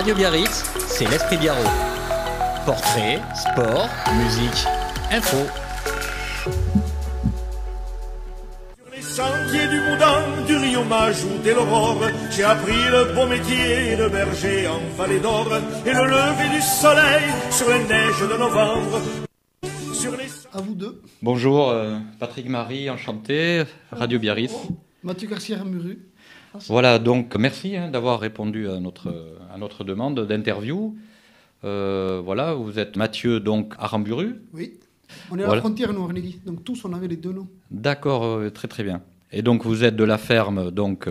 Radio Biarritz, c'est l'Esprit Biarrot. Portrait, sport, musique, info. Sur les sentiers du Moudon, du Rio Majou, dès l'aurore, j'ai appris le beau métier de berger en vallée d'or et le lever du soleil sur les neiges de novembre. À vous deux. Bonjour, Patrick Marie, enchanté, Radio Biarritz. Mathieu Garcia-Muru. Voilà, donc merci d'avoir répondu à notre demande d'interview. Voilà, vous êtes Mathieu, donc, Aramburu. Oui, on est à la frontière, nous, Arnegui. Donc tous, on avait les deux noms. D'accord, très très bien. Et donc vous êtes de la ferme, donc,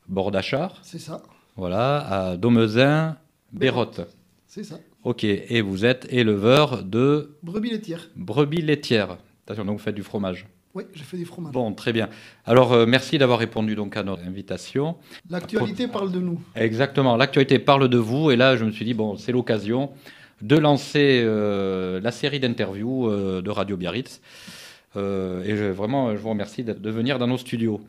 Bordachar. C'est ça. Voilà, à Domezin, Bérotte. C'est ça. Ok, et vous êtes éleveur de... Brebis laitières. Brebis laitières. Attention, donc vous faites du fromage. Oui, je fais du fromage. Bon, très bien. Alors, merci d'avoir répondu donc à notre invitation. L'actualité parle de nous. Exactement, l'actualité parle de vous. Et là, je me suis dit, bon, c'est l'occasion de lancer la série d'interviews de Radio Biarritz. Vraiment, je vous remercie de venir dans nos studios.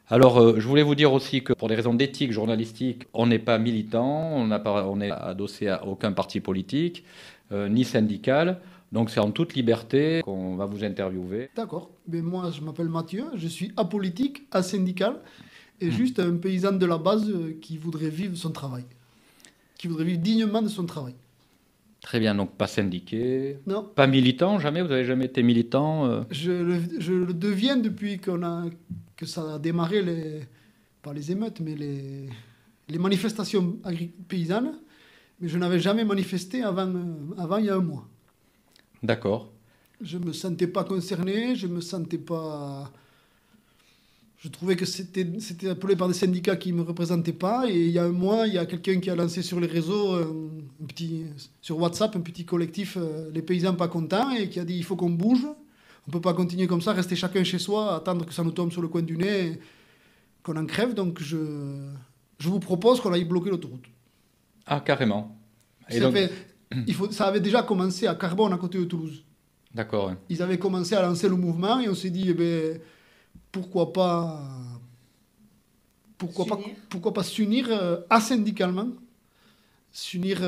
Alors, je voulais vous dire aussi que pour des raisons d'éthique journalistique, on n'est pas militant, on n'est adossé à aucun parti politique, ni syndical. Donc c'est en toute liberté qu'on va vous interviewer. D'accord. Mais moi, je m'appelle Mathieu, je suis apolitique, asyndical, et juste un paysan de la base qui voudrait vivre son travail. Qui voudrait vivre dignement de son travail. Très bien, donc pas syndiqué, non. Pas militant, jamais, vous n'avez jamais été militant Je le deviens depuis que ça a démarré, pas les émeutes, mais les manifestations paysannes, mais je n'avais jamais manifesté avant il y a un mois. D'accord. Je ne me sentais pas concerné, je trouvais que c'était appelé par des syndicats qui ne me représentaient pas. Et il y a un mois, il y a quelqu'un qui a lancé sur les réseaux, sur WhatsApp, un petit collectif, les paysans pas contents, et qui a dit il faut qu'on bouge. On ne peut pas continuer comme ça, rester chacun chez soi, attendre que ça nous tombe sur le coin du nez, qu'on en crève. Donc je vous propose qu'on aille bloquer l'autoroute. Ah, carrément. Et ça avait déjà commencé à Carbone, à côté de Toulouse. D'accord. Ouais. Ils avaient commencé à lancer le mouvement et on s'est dit, pourquoi pas s'unir asyndicalement, s'unir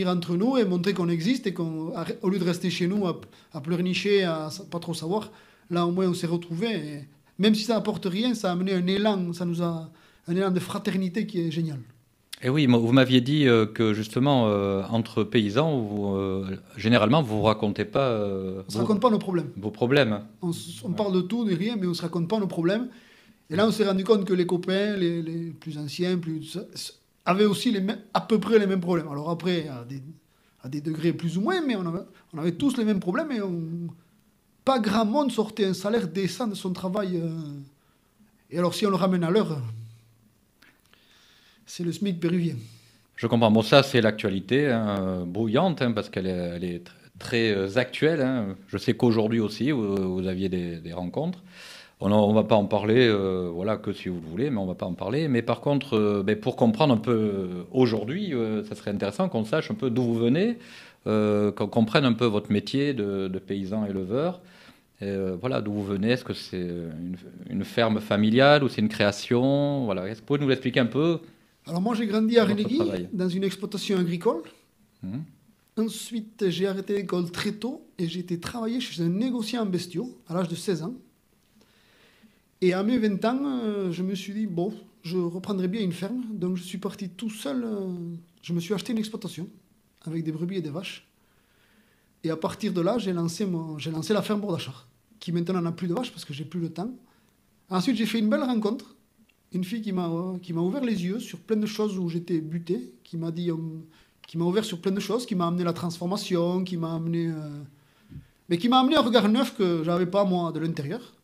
entre nous et montrer qu'on existe et qu'au lieu de rester chez nous à pleurnicher, à pas trop savoir, là au moins on s'est retrouvés. Même si ça n'apporte rien, ça a amené un élan de fraternité qui est génial. Et oui, vous m'aviez dit que justement, entre paysans, généralement, vous ne vous racontez pas... on ne se raconte pas nos problèmes. Vos problèmes. On parle de tout, de rien, mais on ne se raconte pas nos problèmes. Et là, on s'est rendu compte que les copains, les plus anciens, avaient aussi à peu près les mêmes problèmes. Alors après, à des degrés plus ou moins, mais on avait tous les mêmes problèmes. Et pas grand monde sortait un salaire décent de son travail. Et alors, si on le ramène à l'heure... c'est le SMIC péruvien. Je comprends. Bon, ça, c'est l'actualité brouillante, parce qu'elle est très actuelle. Hein. Je sais qu'aujourd'hui aussi, vous aviez des rencontres. On ne va pas en parler, que si vous voulez, mais on ne va pas en parler. Mais par contre, pour comprendre un peu aujourd'hui, ça serait intéressant qu'on sache un peu d'où vous venez, qu'on comprenne un peu votre métier de paysan éleveur. D'où vous venez. Est-ce que c'est une ferme familiale ou c'est une création? Voilà. Est-ce que vous pouvez nous l'expliquer un peu? Alors moi j'ai grandi à Renegui, dans une exploitation agricole. Ensuite j'ai arrêté l'école très tôt et j'ai été travailler chez un négociant en bestiaux à l'âge de 16 ans. Et à mes 20 ans, je me suis dit, je reprendrais bien une ferme. Donc je suis parti tout seul, je me suis acheté une exploitation avec des brebis et des vaches. Et à partir de là, j'ai lancé la ferme Bordachar, qui maintenant n'a plus de vaches parce que j'ai plus le temps. Ensuite j'ai fait une belle rencontre. Une fille qui m'a ouvert les yeux sur plein de choses où j'étais buté, qui m'a ouvert sur plein de choses, qui m'a amené la transformation, qui m'a amené un regard neuf que j'avais pas moi de l'intérieur.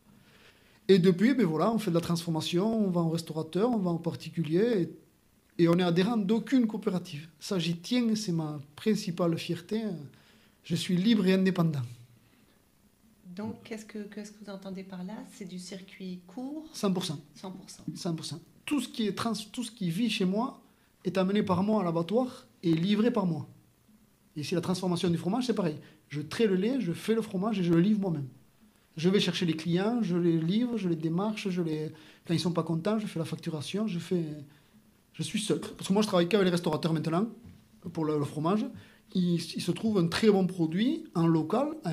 Et depuis, on fait de la transformation, on va en restaurateur, on va en particulier, et on est adhérent d'aucune coopérative. Ça, j'y tiens, c'est ma principale fierté. Je suis libre et indépendant. Donc, qu'est-ce que vous entendez par là? C'est du circuit court? 100%. 100%. Tout ce qui vit chez moi est amené par moi à l'abattoir et livré par moi. Et si la transformation du fromage, c'est pareil. Je trais le lait, je fais le fromage et je le livre moi-même. Je vais chercher les clients, je les livre, je les démarche, quand ils ne sont pas contents, je fais la facturation, je suis seul. Parce que moi, je travaille qu'avec les restaurateurs maintenant. pour le fromage, il se trouve un très bon produit en local à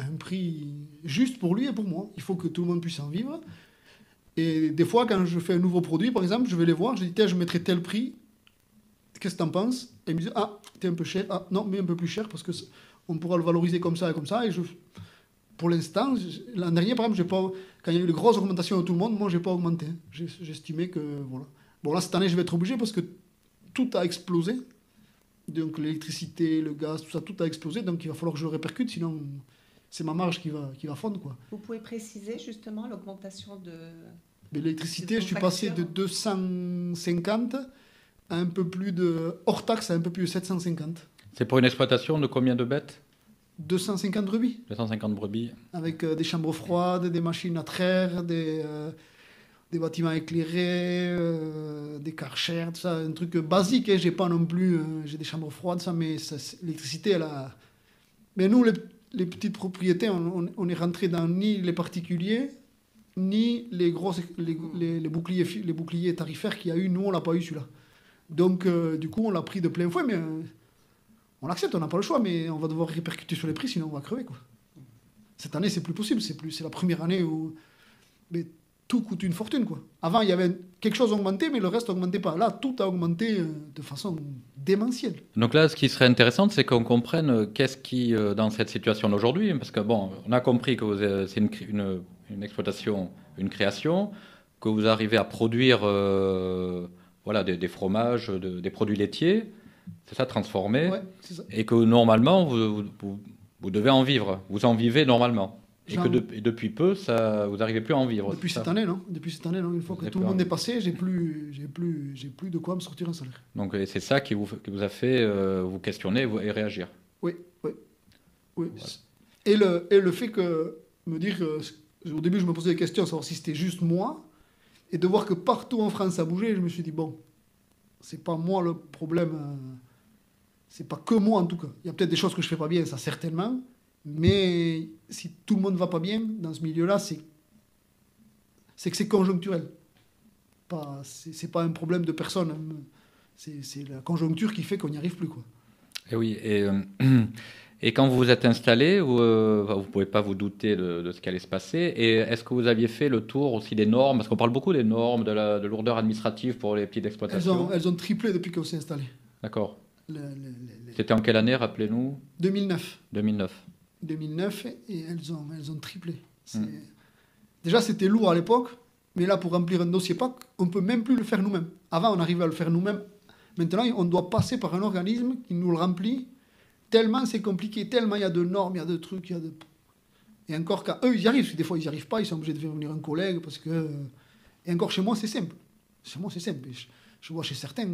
un prix juste pour lui et pour moi. Il faut que tout le monde puisse en vivre. Et des fois, quand je fais un nouveau produit, par exemple, je vais les voir, je dis, tiens, je mettrai tel prix, qu'est-ce que t'en penses? Et ils me disent, ah, t'es un peu cher, ah, non, mais un peu plus cher, parce qu'on pourra le valoriser comme ça et comme ça. Et pour l'instant, l'an dernier, par exemple, quand il y a eu les grosses augmentations de tout le monde, moi, j'ai pas augmenté. J'estimais que, voilà. Bon, là, cette année, je vais être obligé parce que tout a explosé. Donc, l'électricité, le gaz, tout ça, tout a explosé. Donc, il va falloir que je le répercute, sinon, c'est ma marge qui va fondre, quoi. Vous pouvez préciser justement l'augmentation de... L'électricité, je suis passé de 250 à un peu plus de... Hors taxe, à un peu plus de 750. C'est pour une exploitation de combien de bêtes? 250 brebis. 250 brebis. Avec des chambres froides, des machines à traire, des bâtiments éclairés, des karchers, tout ça. Un truc basique, hein. J'ai pas non plus... j'ai des chambres froides, ça, mais l'électricité, elle a... Mais nous, les petites propriétés, on est rentré dans ni les particuliers, ni les grosses, les boucliers tarifaires qu'il y a eu. Nous, on l'a pas eu, celui-là. Donc, du coup, on l'a pris de plein fouet, mais on l'accepte, on n'a pas le choix, mais on va devoir répercuter sur les prix, sinon on va crever, quoi. Cette année, c'est plus possible. C'est la première année où mais tout coûte une fortune, quoi. Avant, il y avait quelque chose augmenté, mais le reste n'augmentait pas. Là, tout a augmenté de façon démentielle. Donc là, ce qui serait intéressant, c'est qu'on comprenne qu'est-ce qui, dans cette situation d'aujourd'hui, parce que bon, on a compris que c'est une exploitation, une création, que vous arrivez à produire voilà, des fromages, des produits laitiers, c'est ça, transformés, Ouais, c'est ça. et que normalement, vous devez en vivre, vous en vivez normalement. Et que depuis peu, vous n'arrivez plus à en vivre. Depuis cette année, non. Depuis cette année, non. Une fois que tout le monde est passé, j'ai plus de quoi me sortir un salaire. Donc c'est ça qui vous a fait vous questionner et réagir. Oui. Ouais. Et le fait que me dire, au début, je me posais des questions, savoir si c'était juste moi, et de voir que partout en France ça bougeait, je me suis dit bon, c'est pas moi le problème, c'est pas que moi en tout cas. Il y a peut-être des choses que je fais pas bien, ça certainement. Mais si tout le monde ne va pas bien dans ce milieu-là, c'est que c'est conjoncturel. C'est pas un problème de personne. C'est la conjoncture qui fait qu'on n'y arrive plus, quoi. Et oui. Et quand vous vous êtes installé, vous ne pouvez pas vous douter de ce qui allait se passer. Et est-ce que vous aviez fait le tour aussi des normes? Parce qu'on parle beaucoup des normes, de lourdeur administrative pour les petites exploitations. Elles ont triplé depuis qu'on s'est installé. D'accord. C'était en quelle année, rappelez-nous? 2009. 2009, et elles ont triplé. Déjà, c'était lourd à l'époque, mais là, pour remplir un dossier PAC, on ne peut même plus le faire nous-mêmes. Avant, on arrivait à le faire nous-mêmes. Maintenant, on doit passer par un organisme qui nous le remplit, tellement c'est compliqué, tellement il y a de normes, il y a de trucs, Et encore, quand eux, ils y arrivent, des fois, ils n'y arrivent pas, ils sont obligés de faire venir un collègue, parce que... Et encore, chez moi, c'est simple. Chez moi, c'est simple. Je vois chez certains,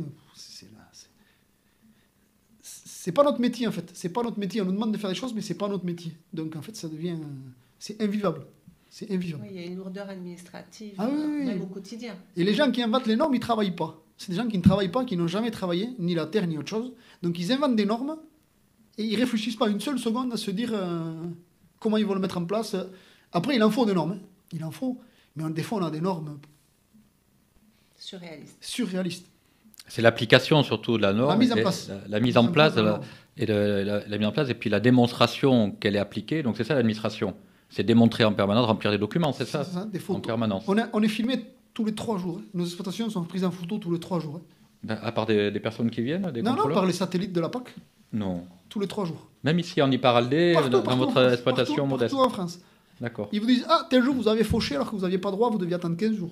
c'est pas notre métier, en fait. C'est pas notre métier. On nous demande de faire des choses, mais c'est pas notre métier. Donc, en fait, ça devient... C'est invivable. C'est invivable. Oui, il y a une lourdeur administrative, oui. même au quotidien. Et les gens qui inventent les normes, ils travaillent pas. C'est des gens qui ne travaillent pas, qui n'ont jamais travaillé, ni la terre, ni autre chose. Donc, ils inventent des normes et ils réfléchissent pas une seule seconde à se dire comment ils vont le mettre en place. Après, il en faut des normes. Hein. Il en faut. Mais des fois, on a des normes... Surréalistes. C'est l'application surtout de la norme, la mise en place, la mise en place et puis la démonstration qu'elle est appliquée. Donc c'est ça l'administration, c'est démontrer en permanence, remplir des documents, c'est ça, des photos. En permanence. On est filmé tous les 3 jours. Hein. Nos exploitations sont prises en photo tous les 3 jours. Hein. À part des personnes qui viennent, des contrôleurs? Non, par les satellites de la PAC. Non. Tous les 3 jours. Même ici en Iparaldé, dans votre exploitation modeste. Partout en France. D'accord. Ils vous disent tel jour vous avez fauché alors que vous n'aviez pas droit, vous deviez attendre 15 jours.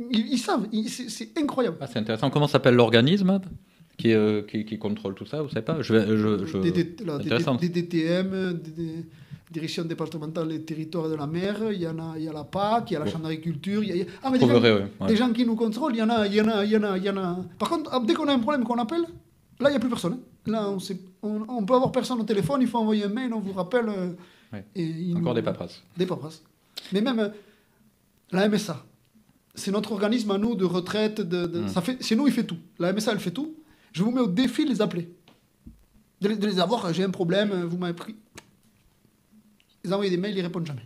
Ils savent, c'est incroyable. C'est intéressant. Comment s'appelle l'organisme qui contrôle tout ça? Vous ne savez pas? Des DTM, des directions départementales des territoires et de la mer, il y a la PAC, il y a la Chambre d'agriculture. Des gens qui nous contrôlent, il y en a. Par contre, dès qu'on a un problème qu'on appelle, là, il n'y a plus personne. Là, on peut avoir personne au téléphone, il faut envoyer un mail, on vous rappelle. Encore des paperasses. Des paperasses. Mais même la MSA. C'est notre organisme à nous de retraite. C'est nous, il fait tout. La MSA, elle fait tout. Je vous mets au défi de les appeler. De les avoir, j'ai un problème, vous m'avez pris. Ils envoient des mails, ils répondent jamais.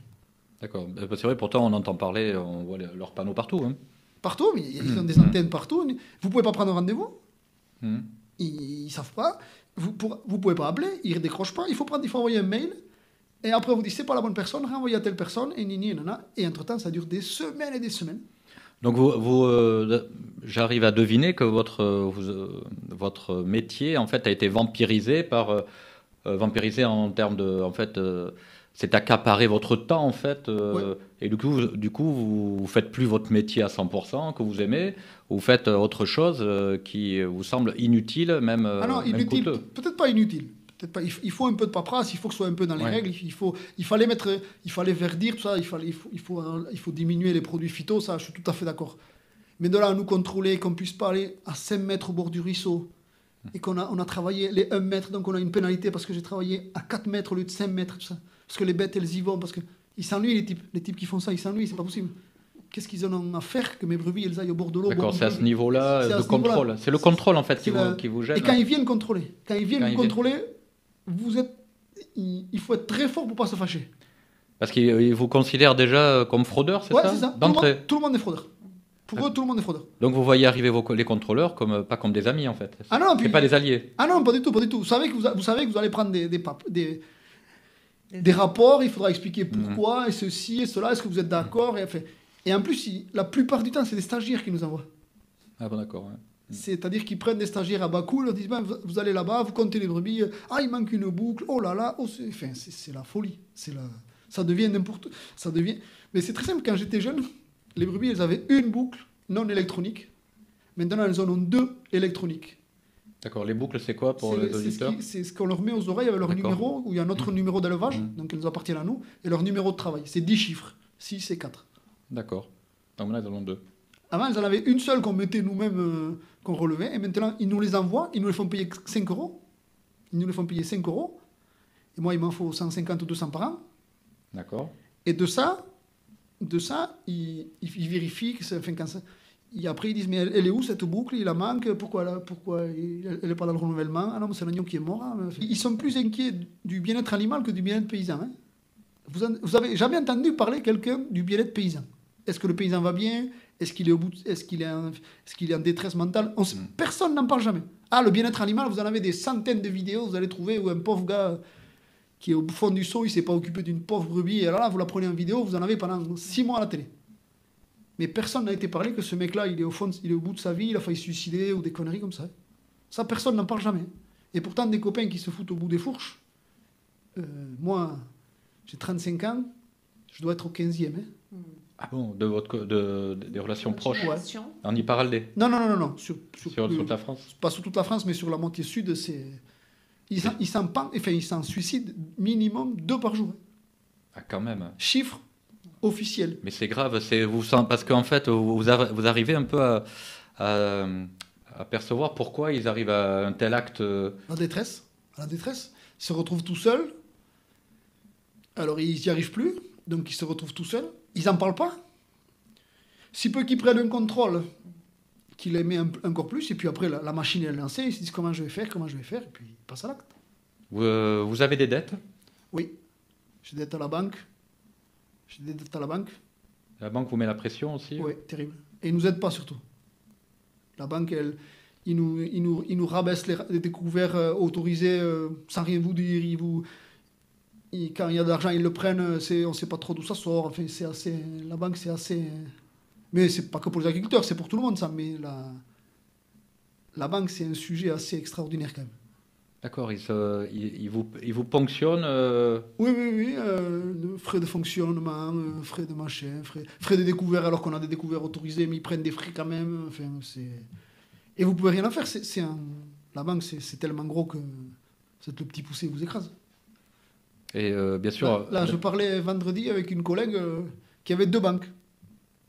D'accord. C'est vrai, pourtant, on entend parler, on voit leurs panneaux partout. Hein. Partout, mais ils ont des antennes partout. Vous pouvez pas prendre un rendez-vous. ils savent pas. Vous pouvez pas appeler, ils décrochent pas. Il faut envoyer un mail. Et après, vous dites, c'est pas la bonne personne, renvoyez à telle personne, et nini, nana. Et entre-temps, ça dure des semaines et des semaines. Donc, j'arrive à deviner que votre métier, en fait, a été vampirisé vampirisé en termes de, en fait, c'est accaparer votre temps, en fait, Ouais. et du coup, vous faites plus votre métier à 100%, que vous aimez, vous faites autre chose qui vous semble inutile, même, Ah non, même inutile, coûteux. peut-être pas inutile. Peut-être pas. Il faut un peu de paperasse, il faut que ce soit un peu dans les Ouais. règles. Il fallait verdir tout ça, il faut diminuer les produits phyto, ça, je suis tout à fait d'accord. Mais de là à nous contrôler, qu'on puisse pas aller à 5 mètres au bord du ruisseau, et on a travaillé les 1 mètre, donc on a une pénalité parce que j'ai travaillé à 4 mètres au lieu de 5 mètres, tout ça. Parce que les bêtes, elles y vont, parce qu'ils s'ennuient, les types qui font ça, ils s'ennuient, c'est pas possible. Qu'est-ce qu'ils en ont à faire que mes brebis, elles aillent au bord de l'eau? D'accord, bon, c'est à ce niveau-là c'est à de ce niveau-là. contrôle. C'est le contrôle, en fait, C'est la- qui vous gêne. Et quand ils viennent contrôler, Quand ils viennent. contrôler, il faut être très fort pour pas se fâcher. Parce qu'ils vous considèrent déjà comme fraudeur, c'est Ouais, ça, c'est ça. d'entrée. Tout le monde est fraudeur. Pour eux, tout le monde est fraudeur. Donc vous voyez arriver les contrôleurs pas comme des amis, en fait. Ah non, C'est puis- pas des alliés. Ah non, pas du tout, pas du tout. Vous savez que vous allez prendre des rapports, il faudra expliquer pourquoi, et ceci, et cela, est-ce que vous êtes d'accord, et en plus, la plupart du temps, c'est des stagiaires qui nous envoient. Ah bon, d'accord. Ouais. C'est-à-dire qu'ils prennent des stagiaires à bas coût, ils leur disent, ben, vous allez là-bas, vous comptez les brebis, ah, il manque une boucle, oh là là, c'est la folie. Ça devient n'importe... Ça devient... Mais c'est très simple, quand j'étais jeune, les brebis, elles avaient une boucle non électronique. Maintenant, elles en ont 2 électroniques. D'accord. Les boucles, c'est quoi pour les auditeurs? C'est ce qu'on leur met aux oreilles avec leur D'accord. numéro, où il y a notre numéro d'élevage, donc elles nous appartiennent à nous, et leur numéro de travail. C'est 10 chiffres, 6 et 4. D'accord. Donc là, ils en ont 2. Avant, elles en avaient une seule qu'on mettait nous-mêmes, qu'on relevait, et maintenant, ils nous les envoient, ils nous les font payer 5 euros. Ils nous les font payer 5 euros. Et moi, il m'en faut 150 ou 200 par an. D'accord. Et de ça ils vérifient que c'est... Enfin, et après, ils disent, mais elle est où cette boucle? Il la manque. Pourquoi elle n'est pas dans le renouvellement? Ah non, mais c'est l'agneau qui est mort. Hein. Ils sont plus inquiets du bien-être animal que du bien-être paysan. Hein. Vous avez jamais entendu parler quelqu'un du bien-être paysan? Est-ce que le paysan va bien? Est-ce qu'il est au bout? Est-ce qu'il est en détresse mentale? Personne n'en parle jamais. Ah, le bien-être animal, vous en avez des centaines de vidéos, vous allez trouver où un pauvre gars qui est au fond du seau, il s'est pas occupé d'une pauvre brebis, et alors là, vous la prenez en vidéo, vous en avez pendant 6 mois à la télé. Mais personne n'a été parlé que ce mec-là, il est au bout de sa vie, il a failli se suicider ou des conneries comme ça. Ça, personne n'en parle jamais. Et pourtant, des copains qui se foutent au bout des fourches, moi, j'ai 35 ans, je dois être au 15e. Hein. Ah bon, des relations proches. Génération. On y parlait Non. sur toute la France. Pas sur toute la France, mais sur la moitié sud, c'est... Ils s'en suicident minimum 2 par jour. Ah, quand même. Chiffre officiel. Mais c'est grave, parce qu'en fait, vous arrivez un peu à percevoir pourquoi ils arrivent à un tel acte. La détresse. Ils se retrouvent tout seuls. Alors, ils n'y arrivent plus. Donc, ils se retrouvent tout seuls. Ils n'en parlent pas. Si peu qu'ils prennent un contrôle, qu'ils les met encore plus, et puis après, la machine est lancée, ils se disent comment je vais faire, et puis ils passent à l'acte. Vous avez des dettes? Oui. J'ai des dettes à la banque. La banque vous met la pression aussi? Oui, terrible. Et ils ne nous aident pas surtout. La banque, ils nous rabaissent les découverts autorisés sans rien vous dire. Quand il y a de l'argent, ils le prennent. On ne sait pas trop d'où ça sort. Enfin, la banque, c'est assez... Mais c'est pas que pour les agriculteurs, c'est pour tout le monde ça. Mais la banque, c'est un sujet assez extraordinaire quand même. D'accord, ils vous ponctionnent Oui. Frais de fonctionnement, frais de machin, frais de découvert alors qu'on a des découverts autorisés, mais ils prennent des frais quand même. Enfin, et vous pouvez rien en faire. La banque, c'est tellement gros que c'est le petit poussé vous écrase. Et bien sûr... Là, je parlais vendredi avec une collègue qui avait 2 banques.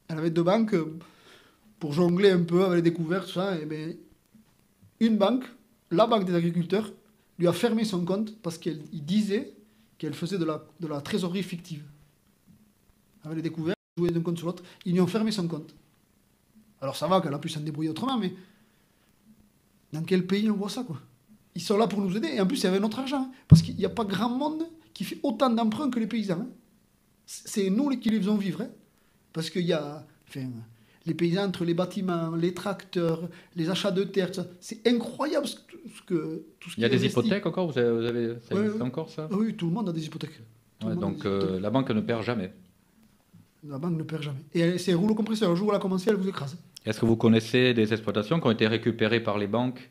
Elle avait 2 banques pour jongler un peu avec les découvertes, tout ça. Et bien, une banque, la banque des agriculteurs, lui a fermé son compte parce qu'il disait qu'elle faisait de la trésorerie fictive. Avec les découvertes, jouer d'un compte sur l'autre, ils lui ont fermé son compte. Alors ça va qu'elle a pu s'en débrouiller autrement, mais dans quel pays on voit ça, quoi? Ils sont là pour nous aider, et en plus c'est avec notre argent, hein, parce qu'il n'y a pas grand monde qui fait autant d'emprunts que les paysans. Hein. C'est nous qui les faisons vivre, hein, parce qu'il y a... Enfin, Les paysans entre les bâtiments, les tracteurs, les achats de terres, tout ça. C'est incroyable tout ce Il y a qui est des investi. hypothèques encore, ça Ouais, existe ouais. encore ça? Ah oui, tout le monde a des hypothèques. Tout Ouais, le monde a donc des hypothèques. la banque ne perd jamais. La banque ne perd jamais. Et c'est rouleau compresseur. Le jour où elle a commencé, elle vous écrase. Est-ce que vous connaissez des exploitations qui ont été récupérées par les banques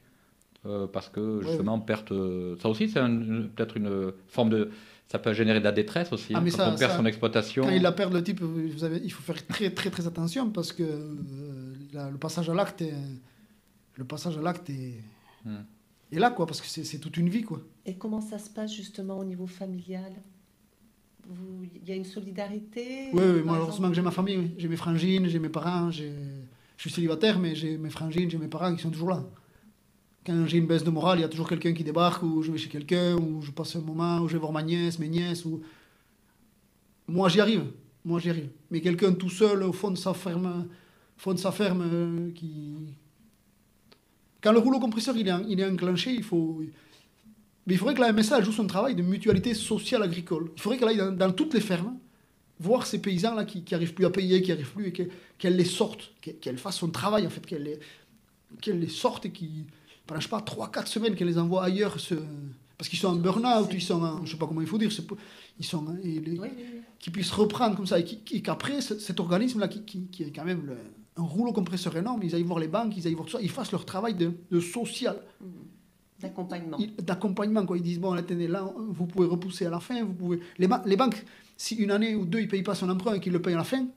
parce que justement perte, ça aussi c'est peut-être une forme de, ça peut générer de la détresse aussi Ah, mais quand ça- on perd ça- son exploitation. Quand il la perd, le type, il faut faire très, très, très attention parce que le passage à l'acte est, Hmm. est là, quoi, parce que c'est toute une vie, quoi. Et comment ça se passe justement au niveau familial? Il y a une solidarité? Oui, par moi, exemple heureusement que j'ai ma famille, oui. J'ai mes frangines, j'ai mes parents, je suis célibataire, mais j'ai mes frangines, j'ai mes parents qui sont toujours là. Quand j'ai une baisse de morale, il y a toujours quelqu'un qui débarque, ou je vais chez quelqu'un, ou je passe un moment, ou je vais voir ma nièce, mes nièces, ou... Moi, j'y arrive. Mais quelqu'un tout seul, au fond de sa ferme, qui... Quand le rouleau compresseur il est enclenché, mais il faudrait que la MSA joue son travail de mutualité sociale agricole. Il faudrait qu'elle aille dans toutes les fermes, voir ces paysans-là qui n'arrivent plus à payer, qui n'arrivent plus, et qu'elle les sorte, qu'elle fasse son travail, en fait, qu'elle les sorte et pendant, je sais pas, 3-4 semaines, qu'elle les envoie ailleurs, parce qu'ils sont en burn-out, ils sont en, je sais pas comment il faut dire, ils sont, Oui, oui. qu'ils puissent reprendre comme ça, et qu'après, cet organisme-là, qui est quand même un rouleau compresseur énorme, ils aillent voir les banques, ils aillent voir tout ça, ils fassent leur travail de social, D'accompagnement. d'accompagnement, quoi. Ils disent, bon, attendez, là, vous pouvez repousser à la fin, vous pouvez... Les banques, si une année ou deux, ils ne payent pas son emprunt et qu'ils le payent à la fin,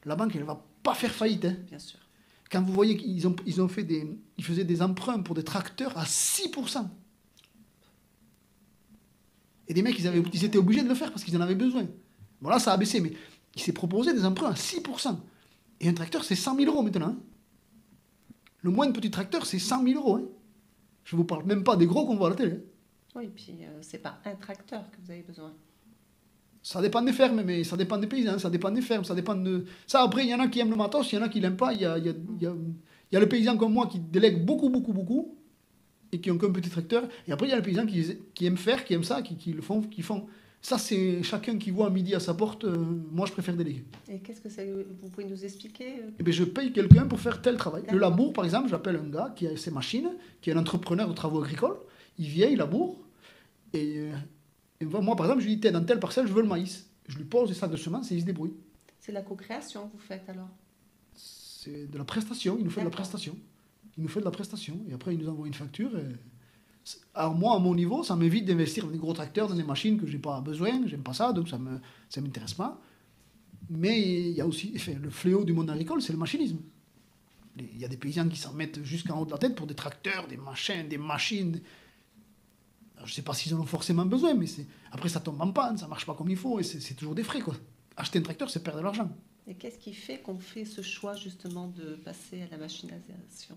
la banque, elle ne va pas faire faillite, hein. Bien sûr. Quand vous voyez qu'ils ils faisaient des emprunts pour des tracteurs à 6%. Et des mecs, ils étaient obligés de le faire parce qu'ils en avaient besoin. Bon, là, ça a baissé, mais il s'est proposé des emprunts à 6%. Et un tracteur, c'est 100 000 euros maintenant, hein. Le moindre petit tracteur, c'est 100 000 euros, hein. Je ne vous parle même pas des gros qu'on voit à la télé, hein. Oui, puis c'est pas un tracteur que vous avez besoin. Ça dépend des fermes, mais ça dépend des paysans, ça dépend des fermes, ça dépend de... Ça, après, il y en a qui aiment le matos, il y en a qui l'aiment pas. Il y a le paysan comme moi qui délègue beaucoup, et qui ont qu'un petit tracteur. Et après, il y a le paysan qui aime faire, qui aime ça, qui le font, qui font... Ça, c'est chacun qui voit à midi à sa porte. Moi, je préfère déléguer. Et qu'est-ce que c'est? Vous pouvez nous expliquer Eh bien, je paye quelqu'un pour faire tel travail. Le D'accord. labour, par exemple, j'appelle un gars qui a ses machines, qui est un entrepreneur de travaux agricoles. Il vient, il laboure. Et moi, par exemple, je lui dis, dans telle parcelle, je veux le maïs. Je lui pose des sacs de semences et il se débrouille. C'est la co-création que vous faites alors? C'est de la prestation, il nous fait de la D'accord. prestation. Et après, il nous envoie une facture. Alors moi, à mon niveau, ça m'évite d'investir dans des gros tracteurs, dans des machines que je n'ai pas besoin, j'aime pas ça, donc ça m'intéresse pas. Mais il y a aussi, enfin, le fléau du monde agricole, c'est le machinisme. Il y a des paysans qui s'en mettent jusqu'en haut de la tête pour des tracteurs, des machins, des machines. Alors, je ne sais pas s'ils en ont forcément besoin, mais après ça tombe en panne, ça marche pas comme il faut, et c'est toujours des frais, quoi. Acheter un tracteur, c'est perdre de l'argent. Et qu'est-ce qui fait qu'on fait ce choix justement de passer à la machinisation?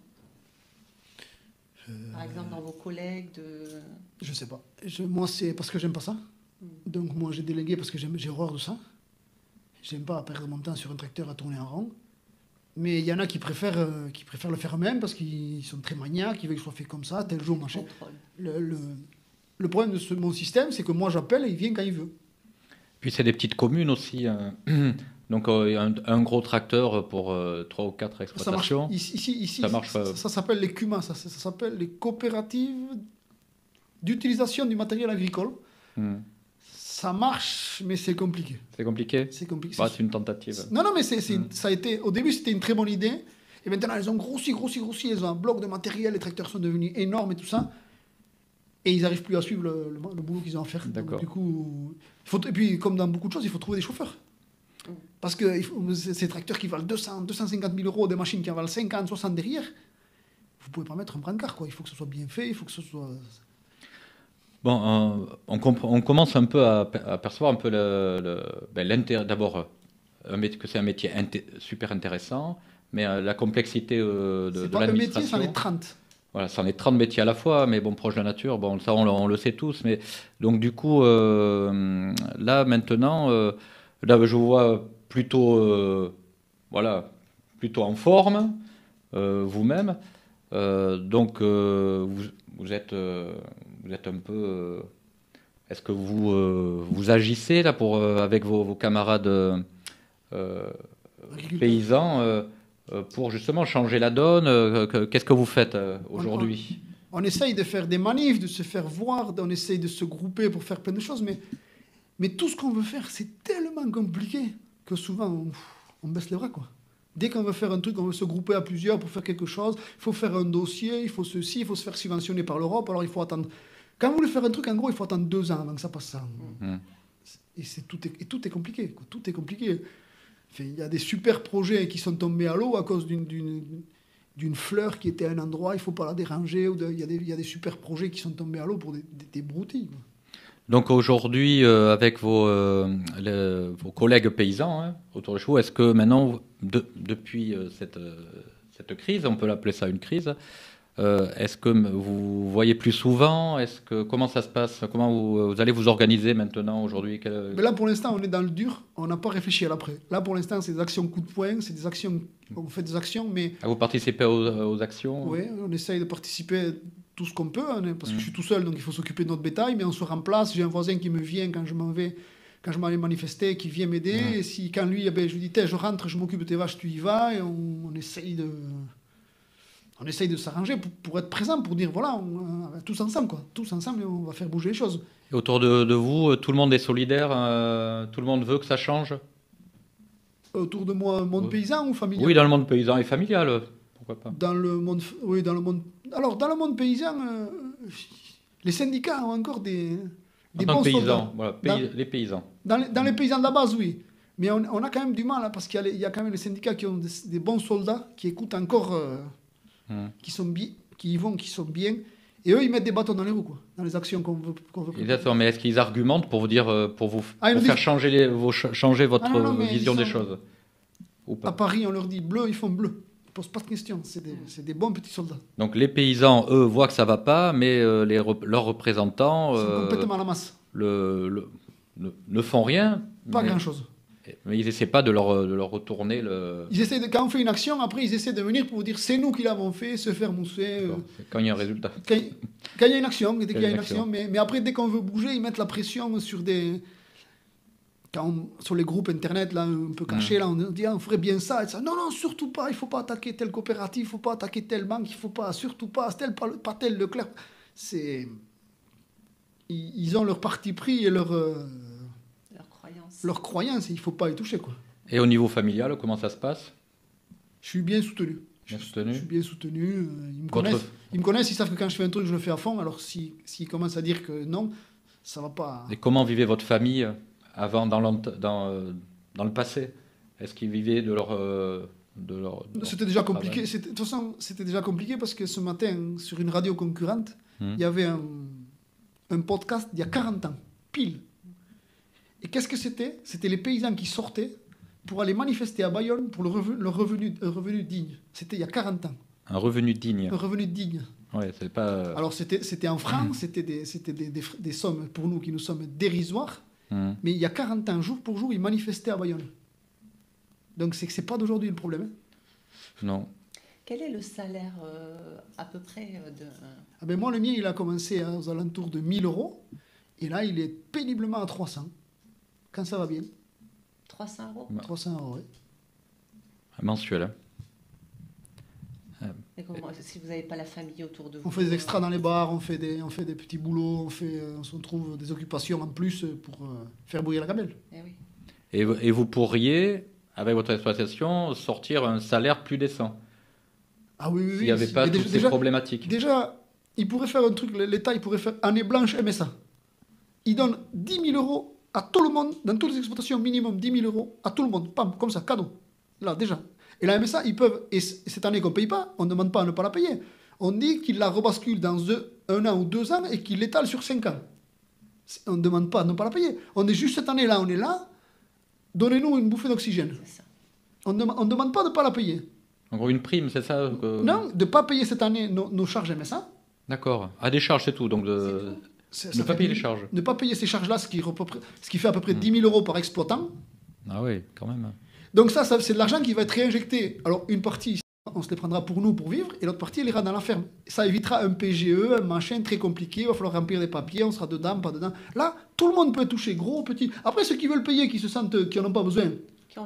Par exemple, dans vos collègues Je sais pas. Moi, c'est parce que j'aime pas ça. Donc moi, j'ai délégué parce que j'ai horreur de ça. J'aime pas perdre mon temps sur un tracteur à tourner en rond. Mais il y en a qui préfèrent le faire eux-mêmes parce qu'ils sont très maniaques, ils veulent que ce soit fait comme ça, tel jour, machin. contrôle. Le problème de mon système, c'est que moi, j'appelle et il vient quand il veut. Puis c'est des petites communes aussi. Donc un gros tracteur pour 3 ou 4 Ça marche. exploitations. Ici, Ça marche pas. ça s'appelle les CUMA, ça s'appelle les coopératives d'utilisation du matériel agricole. Hmm. Ça marche, mais c'est compliqué. C'est compliqué. C'est compliqué. Bah, c'est une tentative. Non, mais ça a été. Au début, c'était une très bonne idée. Et maintenant, elles ont grossi. Elles ont un bloc de matériel. Les tracteurs sont devenus énormes et tout ça. Et ils n'arrivent plus à suivre le boulot qu'ils ont à faire. D'accord. Donc, du coup, et puis, comme dans beaucoup de choses, il faut trouver des chauffeurs. Parce que ces tracteurs qui valent 250 000 euros, des machines qui en valent 50, 60 derrière, vous ne pouvez pas mettre un brancard, quoi. Il faut que ce soit bien fait, il faut que ce soit... Bon, on commence un peu à percevoir un peu l'intérêt. D'abord, que c'est un métier super intéressant, mais la complexité de C'est pas le l'administration. métier, c'en est 30. Voilà, c'en est 30 métiers à la fois, mais bon, proche de la nature, bon, ça on le sait tous. Mais donc du coup, là maintenant, là je vous vois plutôt, voilà, plutôt en forme, vous-même. Donc vous êtes un peu. Est-ce que vous agissez là avec vos camarades paysans pour justement changer la donne. Qu'est-ce que vous faites aujourd'hui? On essaye de faire des manifs, de se faire voir, on essaye de se grouper pour faire plein de choses, mais tout ce qu'on veut faire, c'est tellement compliqué que souvent, on baisse les bras, quoi. Dès qu'on veut faire un truc, on veut se grouper à plusieurs pour faire quelque chose, il faut faire un dossier, il faut ceci, il faut se faire subventionner par l'Europe, alors il faut attendre... Quand vous voulez faire un truc, en gros, il faut attendre 2 ans avant que ça passe ça. Et tout est compliqué, quoi. Tout est compliqué. Enfin, il y a des super projets qui sont tombés à l'eau à cause d'une fleur qui était à un endroit, il ne faut pas la déranger. Il y a des super projets qui sont tombés à l'eau pour des broutilles, quoi. Donc aujourd'hui, avec vos collègues paysans hein, autour de chez vous, est-ce que maintenant, depuis cette crise, on peut l'appeler ça une crise, est-ce que vous voyez plus souvent? Comment ça se passe? Comment vous allez vous organiser maintenant, aujourd'hui? Mais là, pour l'instant, on est dans le dur. On n'a pas réfléchi à l'après. Là, pour l'instant, c'est des actions coup de poing. C'est des actions... On fait des actions, mais... Ah, vous participez aux actions? Oui, on essaye de participer tout ce qu'on peut, hein, parce que je suis tout seul, donc il faut s'occuper de notre bétail, mais on se remplace. J'ai un voisin qui me vient quand je m'en vais manifester, qui vient m'aider. Et si, quand lui, je lui dis, je rentre, je m'occupe de tes vaches, tu y vas. Et on essaye de s'arranger pour être présent, pour dire, voilà, tous ensemble, quoi. Tous ensemble, et on va faire bouger les choses. Et autour de vous, tout le monde est solidaire? Tout le monde veut que ça change? Autour de moi, monde paysan ou familial? Oui, dans le monde paysan et familial, pourquoi pas? Dans le monde... Oui, dans le monde... Alors, dans le monde paysan, les syndicats ont encore des bons soldats. Voilà, les paysans. Dans les paysans de la base, oui. Mais on a quand même du mal, hein, parce qu'il y a quand même les syndicats qui ont des bons soldats, qui écoutent encore... qui sont bien, et eux ils mettent des bâtons dans les roues, quoi, dans les actions qu'on veut Exactement, mais est-ce qu'ils argumentent pour vous dire, pour faire changer votre vision des choses ou pas? À Paris on leur dit bleu, ils font bleu, ils posent pas de questions, c'est des bons petits soldats. Donc les paysans eux voient que ça va pas, mais leurs représentants sont complètement à la masse, ne font rien, pas grand chose. Mais ils essaient pas de leur retourner le... Ils essaient quand on fait une action, après ils essaient de venir pour vous dire c'est nous qui l'avons fait, se faire mousser. Quand il y a un résultat. Quand il y a une action, mais après dès qu'on veut bouger, ils mettent la pression sur sur les groupes internet là, un peu cachés, là, on dit on ferait bien ça, et ça. Non, surtout pas, il faut pas attaquer telle coopérative, il faut pas attaquer telle banque, il faut pas, surtout pas, pas tel Leclerc. Ils ont leur parti pris et leur croyance, il ne faut pas y toucher, quoi. Et au niveau familial, comment ça se passe? Je suis bien soutenu. Je suis bien soutenu. Ils me connaissent, ils savent que quand je fais un truc, je le fais à fond. Alors s'ils commencent à dire que non, ça ne va pas... Et comment vivait votre famille avant, dans le passé? Est-ce qu'ils vivaient de leur C'était déjà compliqué. De toute façon, c'était déjà compliqué parce que ce matin, sur une radio concurrente, il y avait un podcast d'il y a 40 ans, pile. Et qu'est-ce que c'était? C'était les paysans qui sortaient pour aller manifester à Bayonne pour le revenu digne. C'était il y a 40 ans. Un revenu digne. Un revenu digne. Ouais, c'est pas... Alors c'était en francs, c'était des sommes pour nous qui nous sommes dérisoires. Mais il y a 40 ans, jour pour jour, ils manifestaient à Bayonne. Donc c'est pas d'aujourd'hui le problème. Hein. Non. Quel est le salaire à peu près de... Moi, le mien, il a commencé aux alentours de 1 000 €. Et là, il est péniblement à 300. Quand ça va bien. 300 €? 300 €, oui. Mensuel. Et comment, si vous n'avez pas la famille autour de vous? On fait des extras dans les bars, on fait des petits boulots, on se trouve des occupations en plus pour faire bouillir la gamelle. Eh oui. Et vous pourriez, avec votre exploitation, sortir un salaire plus décent? Ah oui. S'il n'y avait pas toutes ces problématiques. Déjà, il pourrait faire un truc, l'État, il pourrait faire année blanche MSA. Il donne 10 000 € à tout le monde, dans toutes les exploitations, minimum 10 000 € à tout le monde. Pam, comme ça, cadeau. Là, déjà. Et la MSA, ils peuvent, et cette année qu'on ne paye pas, on ne demande pas à ne pas la payer. On dit qu'ils la rebasculent dans 1 an ou 2 ans et qu'ils l'étalent sur 5 ans. On ne demande pas à ne pas la payer. On est juste cette année-là, on est là, donnez-nous une bouffée d'oxygène. On ne demande pas de ne pas la payer. En gros, une prime, c'est ça Non, de ne pas payer cette année nos charges MSA. D'accord. À des charges, c'est tout. Donc ne pas payer les charges. Ne pas payer ces charges-là, ce qui fait à peu près 10 000 € par exploitant. Ah oui, quand même. Donc ça c'est de l'argent qui va être réinjecté. Alors une partie, on se les prendra pour nous pour vivre, et l'autre partie, elle ira dans la ferme. Ça évitera un PGE, un machin très compliqué, il va falloir remplir des papiers, on sera dedans, pas dedans. Là, tout le monde peut toucher, gros, petit. Après, ceux qui veulent payer, qui se sentent, qui n'en ont pas besoin, qui ont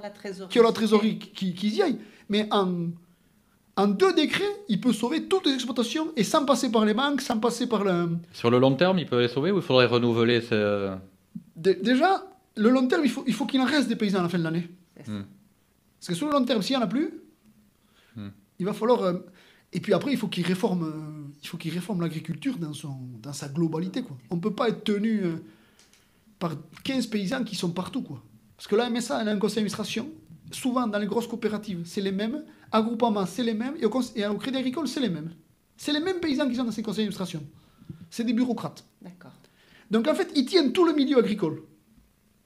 la trésorerie, qu'ils y aillent. Mais en 2 décrets, il peut sauver toutes les exploitations et sans passer par les banques, sans passer par le... Sur le long terme, il peut les sauver ou il faudrait renouveler Déjà, le long terme, il faut qu'il en reste des paysans à la fin de l'année. Hmm. Parce que sur le long terme, s'il n'y en a plus, il va falloir... et puis après, il faut qu'il réforme l'agriculture dans sa globalité, quoi. On ne peut pas être tenu par 15 paysans qui sont partout, quoi. Parce que la MSA, elle a un conseil d'administration. Souvent, dans les grosses coopératives, c'est les mêmes. À Groupama, c'est les mêmes. Et au Crédit Agricole, c'est les mêmes. C'est les mêmes paysans qui sont dans ces conseils d'administration. C'est des bureaucrates. D'accord. Donc, en fait, ils tiennent tout le milieu agricole.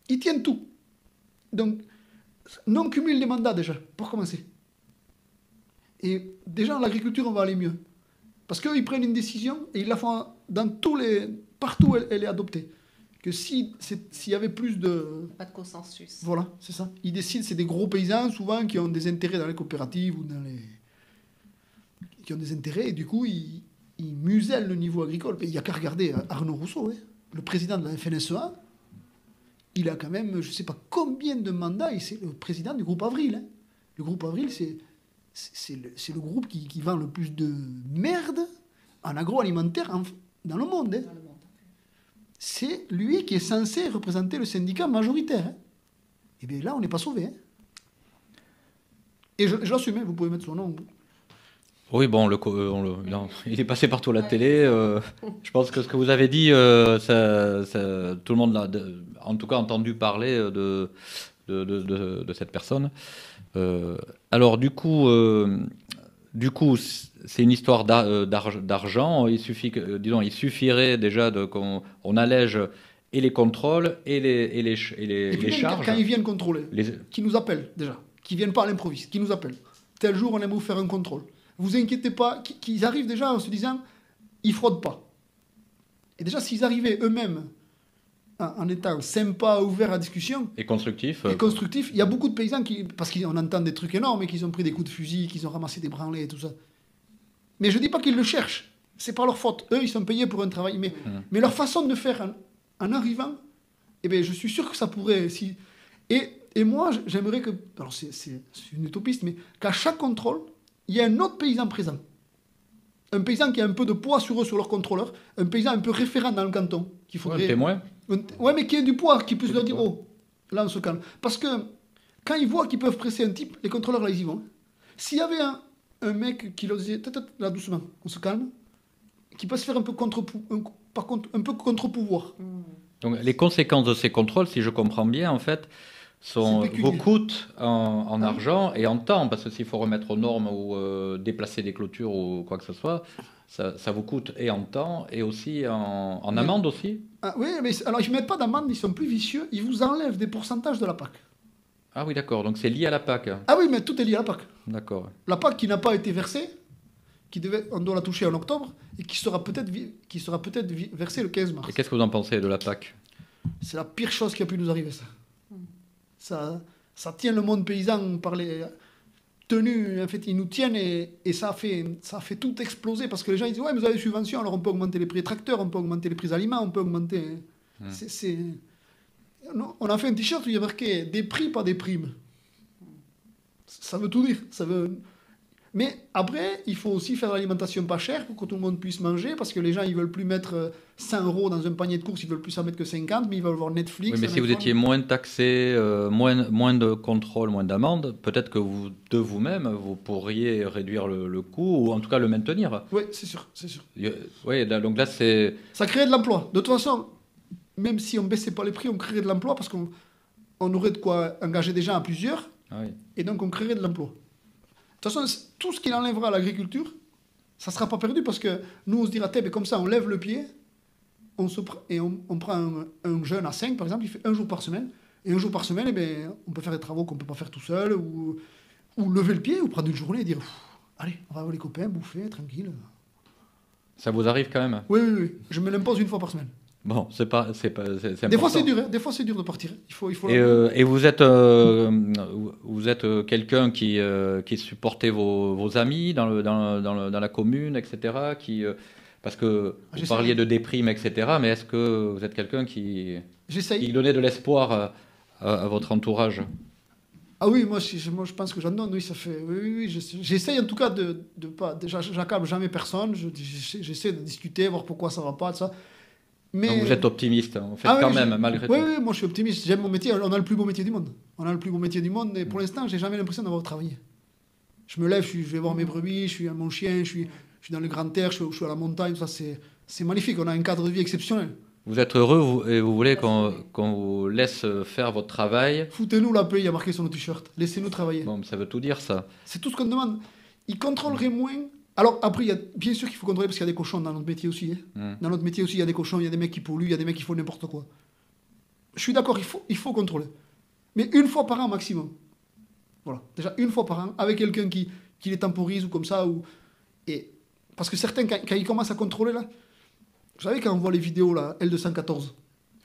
Ils tiennent tout. Donc, non cumul des mandats, déjà, pour commencer. Et déjà, en l'agriculture, on va aller mieux. Parce qu'eux, ils prennent une décision et ils la font partout où elle est adoptée. Que s'il y avait plus de... Pas de consensus. Voilà, c'est ça. Ils décident, c'est des gros paysans, souvent, qui ont des intérêts dans les coopératives ou qui ont des intérêts, et du coup, ils musellent le niveau agricole. Il n'y a qu'à regarder Arnaud Rousseau, hein, le président de la FNSEA. Il a quand même, je ne sais pas combien de mandats, et c'est le président du groupe Avril. Hein. Le groupe Avril, c'est le groupe qui vend le plus de merde en agroalimentaire dans le monde. Hein. C'est lui qui est censé représenter le syndicat majoritaire. Hein. Et bien là, on n'est pas sauvé. Hein. Et je l'assume, hein, vous pouvez mettre son nom. Oui, bon, il est passé partout à la télé. Je pense que ce que vous avez dit, tout le monde l'a, en tout cas, entendu parler de cette personne. Alors, du coup, c'est une histoire d'argent. Il suffirait déjà qu'on allège et les contrôles et les charges. Quand ils viennent contrôler, qui nous appellent déjà, qui viennent pas à l'improviste, qui nous appellent. Tel jour, on aimerait vous faire un contrôle. Vous inquiétez pas, qu'ils arrivent déjà en se disant, ils fraudent pas. Et déjà, s'ils arrivaient eux-mêmes en étant sympas, ouverts à la discussion. Et constructifs. Il y a beaucoup de paysans parce qu'on entend des trucs énormes et qu'ils ont pris des coups de fusil, qu'ils ont ramassé des branlés et tout ça. Mais je dis pas qu'ils le cherchent. C'est pas leur faute. Eux, ils sont payés pour un travail. Mais leur façon de faire en arrivant, eh bien, je suis sûr que ça pourrait... Et moi, j'aimerais que... Alors, c'est une utopiste, mais qu'à chaque contrôle, il y ait un autre paysan présent. Un paysan qui a un peu de poids sur eux, sur leur contrôleur. Un paysan un peu référent dans le canton. Qu'il faudrait... Un témoin. Ouais, mais qui ait du poids, qui puisse leur dire, oh, là, on se calme. Parce que quand ils voient qu'ils peuvent presser un type, les contrôleurs, là, ils y vont. S'il y avait un mec qui leur disait, là, doucement, on se calme, qui peut se faire un peu contre-pouvoir. Donc, les conséquences de ces contrôles, si je comprends bien, en fait, vous coûtent en argent et en temps, parce que s'il faut remettre aux normes ou déplacer des clôtures ou quoi que ce soit, ça vous coûte et en temps et aussi en amende aussi. Ah, oui, mais alors ils ne mettent pas d'amende, ils sont plus vicieux, ils vous enlèvent des pourcentages de la PAC. Ah oui, d'accord, donc c'est lié à la PAC. Ah oui, mais tout est lié à la PAC. D'accord. La PAC qui n'a pas été versée, on doit la toucher en octobre, et qui sera peut-être versée le 15 mars. Et qu'est-ce que vous en pensez de la PAC? C'est la pire chose qui a pu nous arriver, ça. Ça tient le monde paysan par les tenues, en fait, ils nous tiennent et ça a fait tout exploser parce que les gens ils disent ouais, mais vous avez des subventions, alors on peut augmenter les prix des tracteurs, on peut augmenter les prix des aliments, on peut augmenter. On a fait un t-shirt où il y a marqué des prix, pas des primes. Ça veut tout dire. Mais après, il faut aussi faire l'alimentation pas chère pour que tout le monde puisse manger, parce que les gens, ils veulent plus mettre 100 € dans un panier de courses, ils veulent plus en mettre que 50, mais ils veulent voir Netflix. Oui, mais si vous étiez moins taxé, moins de contrôle, moins d'amendes, peut-être que de vous-même, vous pourriez réduire le coût, ou en tout cas le maintenir. Oui, c'est sûr, c'est sûr. Oui, donc là, c'est... Ça crée de l'emploi. De toute façon, même si on ne baissait pas les prix, on créerait de l'emploi, parce qu'on aurait de quoi engager des gens à plusieurs, et donc on créerait de l'emploi. De toute façon, tout ce qu'il enlèvera à l'agriculture, ça ne sera pas perdu parce que nous, on se dira, comme ça, on lève le pied, on prend un jeune à 5, par exemple, il fait 1 jour par semaine. Et 1 jour par semaine, on peut faire des travaux qu'on ne peut pas faire tout seul, ou lever le pied, ou prendre une journée et dire, allez, on va voir les copains, bouffer, tranquille. Ça vous arrive quand même? Oui. Je me l'impose 1 fois par semaine. Bon, c'est des fois c'est dur, hein. Des fois c'est dur de partir. Il faut et vous êtes quelqu'un qui supportait vos amis dans la commune, etc. Parce que vous parliez de déprime, etc. Mais est-ce que vous êtes quelqu'un qui donnait de l'espoir à votre entourage? Ah oui, moi je pense que j'en donne, oui, ça fait... Oui, oui, j'essaye en tout cas de pas... J'accable jamais personne, j'essaie de discuter, voir pourquoi ça va pas, ça. Mais... Donc vous êtes optimiste, en fait, Ah quand oui, même, malgré oui, tout. oui, moi je suis optimiste, j'aime mon métier, on a le plus beau métier du monde. On a le plus beau métier du monde, et pour l'instant, j'ai jamais l'impression d'avoir travaillé. Je me lève, je vais voir mes brebis, je suis à mon chien, je suis dans le grand air, je suis à la montagne, ça c'est magnifique, on a un cadre de vie exceptionnel. Vous êtes heureux et vous voulez qu'on vous laisse faire votre travail. Foutez-nous la paix, il y a marqué sur nos t-shirts. Laissez-nous travailler. Bon, ça veut tout dire, ça. C'est tout ce qu'on demande. Ils contrôleraient moins. Alors après, bien sûr qu'il faut contrôler parce qu'il y a des cochons dans notre métier aussi. Hein. Dans notre métier aussi, il y a des cochons, il y a des mecs qui polluent, il y a des mecs qui font n'importe quoi. Je suis d'accord, il faut contrôler. Mais une fois par an maximum. Voilà. Déjà une fois par an, avec quelqu'un qui les temporise ou comme ça. Parce que certains, quand ils commencent à contrôler, là, vous savez, quand on voit les vidéos, là, L214,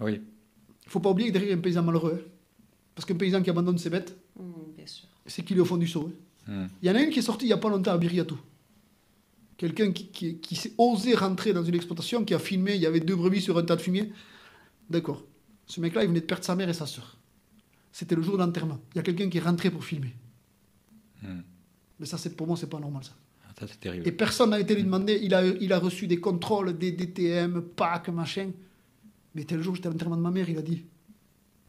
Oui. il ne faut pas oublier que derrière, il y a un paysan malheureux. Hein. Parce qu'un paysan qui abandonne ses bêtes, Bien sûr. c'est qu'il est au fond du seau. Hein. Il y en a une qui est sortie il n'y a pas longtemps à Biriatou. Quelqu'un qui s'est osé rentrer dans une exploitation, qui a filmé, il y avait 2 brebis sur un tas de fumier. D'accord. Ce mec-là, il venait de perdre sa mère et sa sœur. C'était le jour de l'enterrement. Il y a quelqu'un qui est rentré pour filmer. Mais ça, pour moi, c'est pas normal, ça. Ça, c'est terrible. Et personne n'a été lui demander. Il a reçu des contrôles, des DTM, PAC, machin. Mais tel jour, j'étais à l'enterrement de ma mère, il a dit.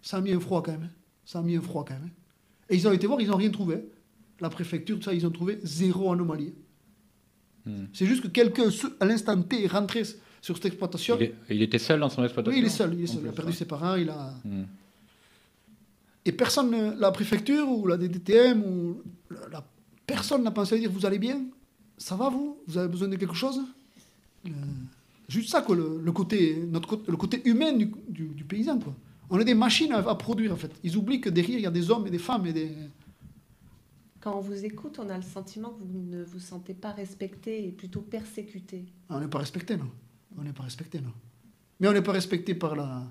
Ça a mis un froid quand même. Hein. Ça a mis un froid quand même. Hein. Et ils ont été voir, ils n'ont rien trouvé. Hein. La préfecture, tout ça, ils ont trouvé 0 anomalie. C'est juste que quelqu'un, à l'instant T, est rentré sur cette exploitation. Il était seul dans son exploitation? Oui, il est seul. Il a perdu ses parents. Et personne, la préfecture ou la DTM, ou personne n'a pensé à dire, vous allez bien? Ça va, vous? Vous avez besoin de quelque chose? Juste ça, quoi, le côté humain du paysan, quoi. On est des machines à produire, en fait. Ils oublient que derrière, il y a des hommes et des femmes et des... Quand on vous écoute, on a le sentiment que vous ne vous sentez pas respecté et plutôt persécuté. On n'est pas respecté, non. On n'est pas respecté, non. Mais on n'est pas respecté par la...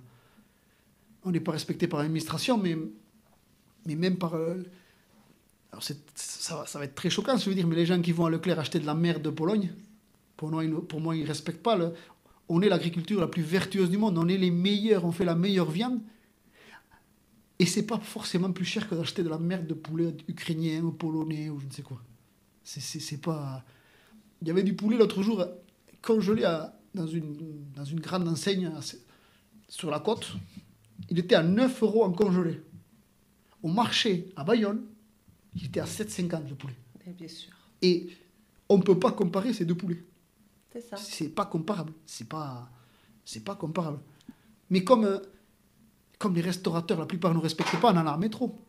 On n'est pas respecté par l'administration, mais même par... Alors ça va être très choquant, je veux dire, mais les gens qui vont à Leclerc acheter de la merde de Pologne, pour moi, ils ne respectent pas. On est l'agriculture la plus vertueuse du monde, on est les meilleurs, on fait la meilleure viande. Et c'est pas forcément plus cher que d'acheter de la merde de poulet ukrainien ou polonais ou je ne sais quoi. C'est pas... Il y avait du poulet l'autre jour congelé dans une grande enseigne sur la côte. Il était à 9 € en congelé. Au marché à Bayonne, il était à 7,50 le poulet. Bien sûr. Et on ne peut pas comparer ces deux poulets. C'est ça. C'est pas comparable. C'est pas comparable. Mais comme les restaurateurs, la plupart ne respectent pas, on en a un métro.